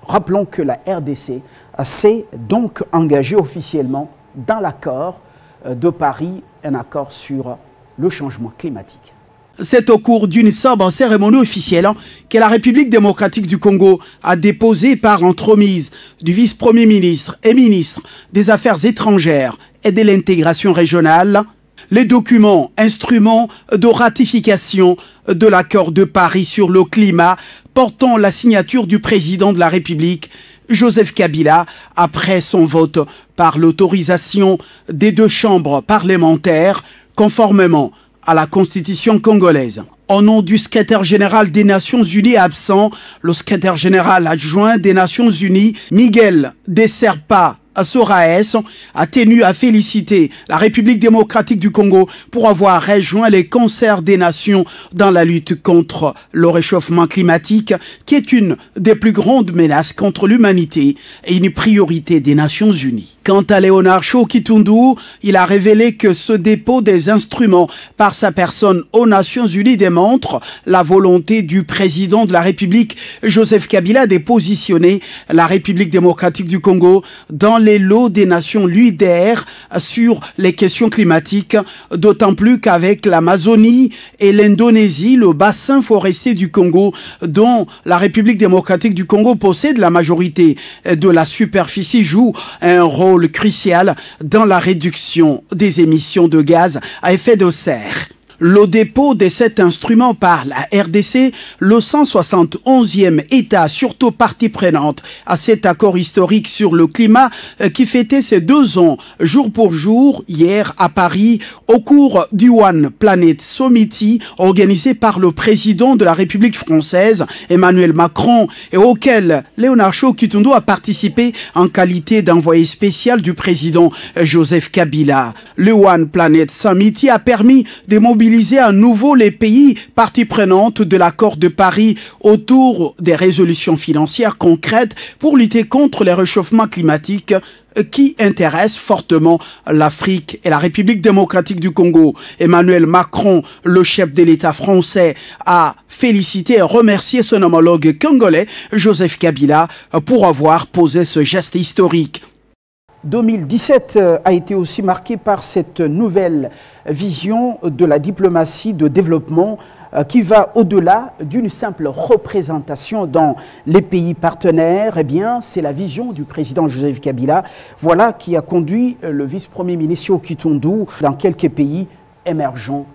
rappelons que la RDC s'est donc engagée officiellement dans l'accord de Paris, un accord sur le changement climatique. C'est au cours d'une sobre cérémonie officielle que la République démocratique du Congo a déposé par l'entremise du vice-premier ministre et ministre des Affaires étrangères et de l'intégration régionale les documents, instruments de ratification de l'accord de Paris sur le climat portant la signature du président de la République, Joseph Kabila, après son vote par l'autorisation des deux chambres parlementaires, conformément à la Constitution congolaise. Au nom du secrétaire général des Nations Unies absent, le secrétaire général adjoint des Nations Unies, Miguel de Serpa Soraes, a tenu à féliciter la République démocratique du Congo pour avoir rejoint les concerts des nations dans la lutte contre le réchauffement climatique, qui est une des plus grandes menaces contre l'humanité et une priorité des Nations Unies. Quant à Léonard Chokitundu, il a révélé que ce dépôt des instruments par sa personne aux Nations Unies démontre la volonté du président de la République, Joseph Kabila, de positionner la République démocratique du Congo dans les lots des nations leaders sur les questions climatiques, d'autant plus qu'avec l'Amazonie et l'Indonésie, le bassin forestier du Congo, dont la République démocratique du Congo possède la majorité de la superficie, joue un rôle crucial dans la réduction des émissions de gaz à effet de serre. Le dépôt de cet instrument par la RDC, le 171e État, surtout partie prenante à cet accord historique sur le climat qui fêtait ses 2 ans jour pour jour hier à Paris au cours du One Planet Summit organisé par le président de la République française Emmanuel Macron et auquel Léonard Chokitundu a participé en qualité d'envoyé spécial du président Joseph Kabila. Le One Planet Summit a permis de mobiliser à nouveau les pays parties prenantes de l'accord de Paris autour des résolutions financières concrètes pour lutter contre les réchauffements climatiques qui intéressent fortement l'Afrique et la République démocratique du Congo. Emmanuel Macron, le chef de l'État français, a félicité et remercié son homologue congolais, Joseph Kabila, pour avoir posé ce geste historique. 2017 a été aussi marqué par cette nouvelle vision de la diplomatie de développement qui va au-delà d'une simple représentation dans les pays partenaires. Eh bien, c'est la vision du président Joseph Kabila, voilà qui a conduit le vice-premier ministre Chokitundu dans quelques pays émergents.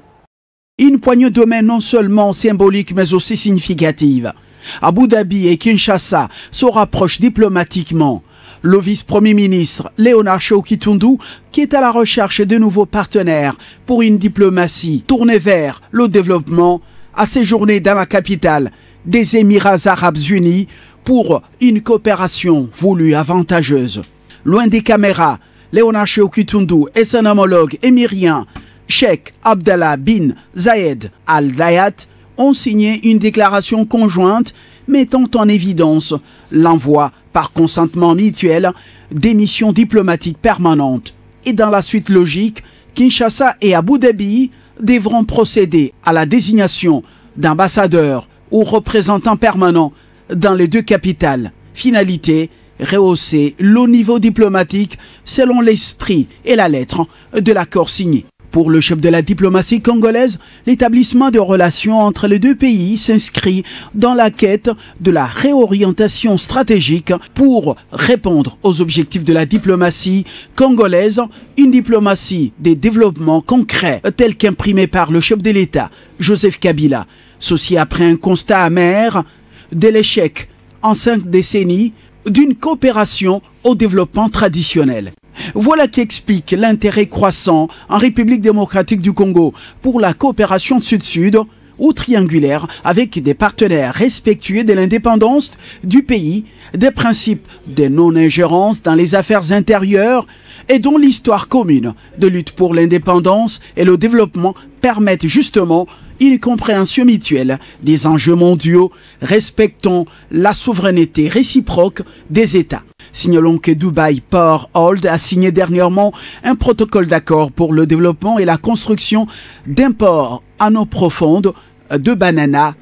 Une poignée de main non seulement symbolique mais aussi significative. Abu Dhabi et Kinshasa se rapprochent diplomatiquement. Le vice-premier ministre Léonard Chokitundu, qui est à la recherche de nouveaux partenaires pour une diplomatie tournée vers le développement, a séjourné dans la capitale des Émirats arabes unis pour une coopération voulue avantageuse. Loin des caméras, Léonard Chokitundu et son homologue émirien, Cheikh Abdallah bin Zayed Al Nahyan, ont signé une déclaration conjointe mettant en évidence l'envoi par consentement mutuel des missions diplomatiques permanentes. Et dans la suite logique, Kinshasa et Abu Dhabi devront procéder à la désignation d'ambassadeurs ou représentants permanents dans les 2 capitales. Finalité, rehausser le niveau diplomatique selon l'esprit et la lettre de l'accord signé. Pour le chef de la diplomatie congolaise, l'établissement de relations entre les 2 pays s'inscrit dans la quête de la réorientation stratégique pour répondre aux objectifs de la diplomatie congolaise, une diplomatie des développements concrets telle qu'imprimée par le chef de l'État, Joseph Kabila. Ceci après un constat amer de l'échec en 5 décennies d'une coopération au développement traditionnel. Voilà qui explique l'intérêt croissant en République démocratique du Congo pour la coopération sud-sud ou triangulaire avec des partenaires respectueux de l'indépendance du pays, des principes de non-ingérence dans les affaires intérieures et dont l'histoire commune de lutte pour l'indépendance et le développement permettent justement une compréhension mutuelle des enjeux mondiaux respectant la souveraineté réciproque des États. Signalons que Dubai Port Hold a signé dernièrement un protocole d'accord pour le développement et la construction d'un port en eau profonde de Banana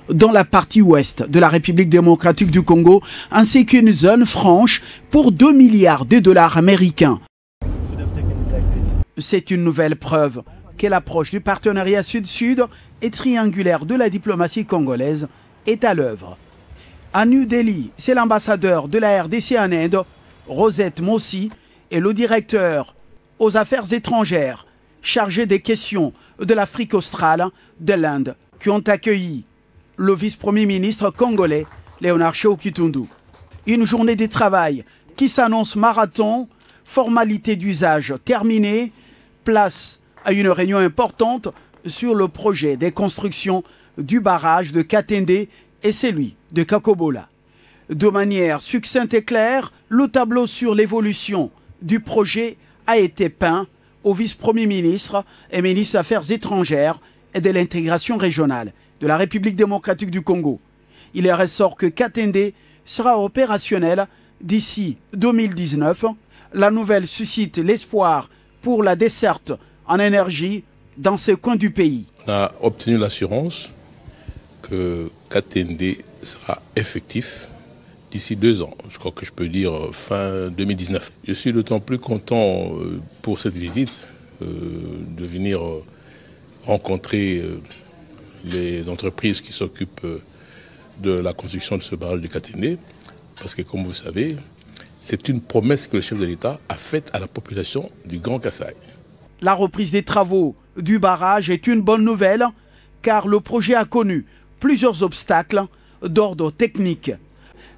dans la partie ouest de la République démocratique du Congo, ainsi qu'une zone franche pour 2 milliards de dollars américains. C'est une nouvelle preuve que l'approche du partenariat sud-sud et triangulaire de la diplomatie congolaise est à l'œuvre. À New Delhi, c'est l'ambassadeur de la RDC en Inde, Rosette Mossi, et le directeur aux affaires étrangères chargé des questions de l'Afrique australe, de l'Inde, qui ont accueilli le vice-premier ministre congolais, Léonard Shehu Kitundu. Une journée de travail qui s'annonce marathon, formalité d'usage terminée, place à une réunion importante sur le projet des constructions du barrage de Katende et celui de Kakobola. De manière succincte et claire, le tableau sur l'évolution du projet a été peint au vice-premier ministre et ministre des Affaires étrangères et de l'intégration régionale de la République démocratique du Congo. Il ressort que Katende sera opérationnel d'ici 2019. La nouvelle suscite l'espoir pour la desserte en énergie dans ce coin du pays. On a obtenu l'assurance que Katende sera effectif d'ici 2 ans. Je crois que je peux dire fin 2019. Je suis d'autant plus content pour cette visite de venir rencontrer les entreprises qui s'occupent de la construction de ce barrage de Katende, parce que comme vous savez, c'est une promesse que le chef de l'État a faite à la population du Grand Kasaï. La reprise des travaux du barrage est une bonne nouvelle car le projet a connu plusieurs obstacles d'ordre technique.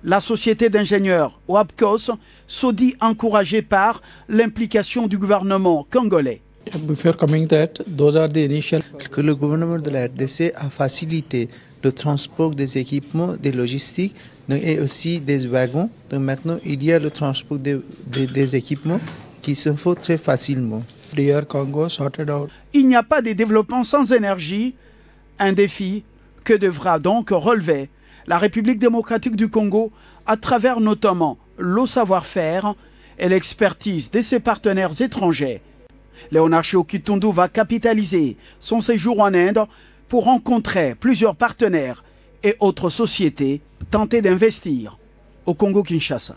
La société d'ingénieurs WAPCOS se dit encouragée par l'implication du gouvernement congolais. Que le gouvernement de la RDC a facilité le transport des équipements, des logistiques et aussi des wagons. Donc maintenant, il y a le transport des équipements qui se fait très facilement. Il n'y a pas de développement sans énergie, un défi que devra donc relever la République démocratique du Congo à travers notamment le savoir-faire et l'expertise de ses partenaires étrangers. Léonard Shehu Kitundu va capitaliser son séjour en Inde pour rencontrer plusieurs partenaires et autres sociétés tenter d'investir au Congo-Kinshasa.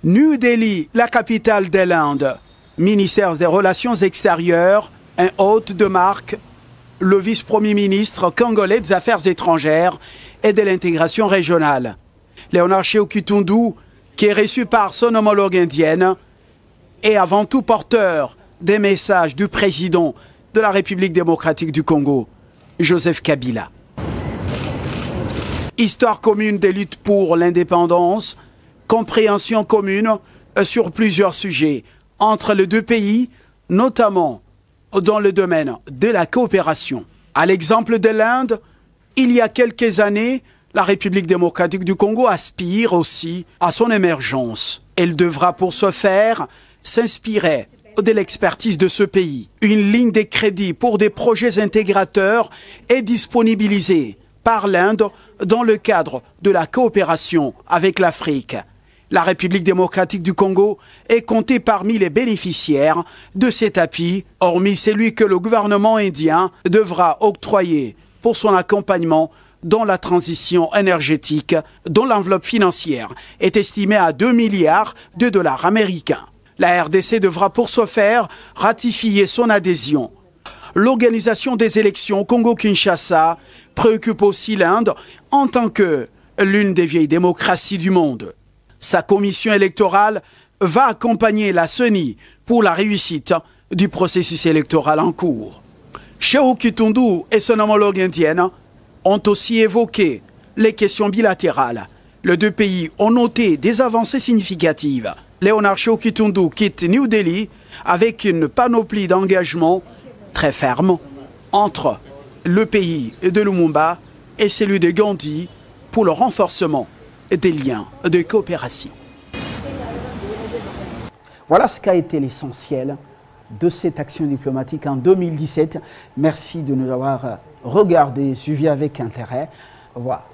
New Delhi, la capitale de l'Inde. Ministère des Relations extérieures, un hôte de marque, le vice-premier ministre congolais des Affaires étrangères et de l'intégration régionale. Léonard Shehu Kitundu, qui est reçu par son homologue indienne, est avant tout porteur des messages du président de la République démocratique du Congo, Joseph Kabila. Histoire commune des luttes pour l'indépendance, compréhension commune sur plusieurs sujets entre les deux pays, notamment dans le domaine de la coopération. À l'exemple de l'Inde, il y a quelques années, la République démocratique du Congo aspire aussi à son émergence. Elle devra pour ce faire s'inspirer de l'expertise de ce pays. Une ligne de crédit pour des projets intégrateurs est disponibilisée par l'Inde dans le cadre de la coopération avec l'Afrique. La République démocratique du Congo est comptée parmi les bénéficiaires de cet appui, hormis celui que le gouvernement indien devra octroyer pour son accompagnement dans la transition énergétique, dont l'enveloppe financière est estimée à 2 milliards de dollars américains. La RDC devra pour ce faire ratifier son adhésion. L'organisation des élections au Congo-Kinshasa préoccupe aussi l'Inde en tant que l'une des vieilles démocraties du monde. Sa commission électorale va accompagner la CENI pour la réussite du processus électoral en cours. Shehu Kitundu et son homologue indienne ont aussi évoqué les questions bilatérales Les deux pays ont noté des avancées significatives. Léonard Shewki-Tundu quitte New Delhi avec une panoplie d'engagements très fermes entre le pays de Lumumba et celui de Gandhi pour le renforcement des liens de coopération. Voilà ce qu'a été l'essentiel de cette action diplomatique en 2017. Merci de nous avoir regardé et suivi avec intérêt. Voilà.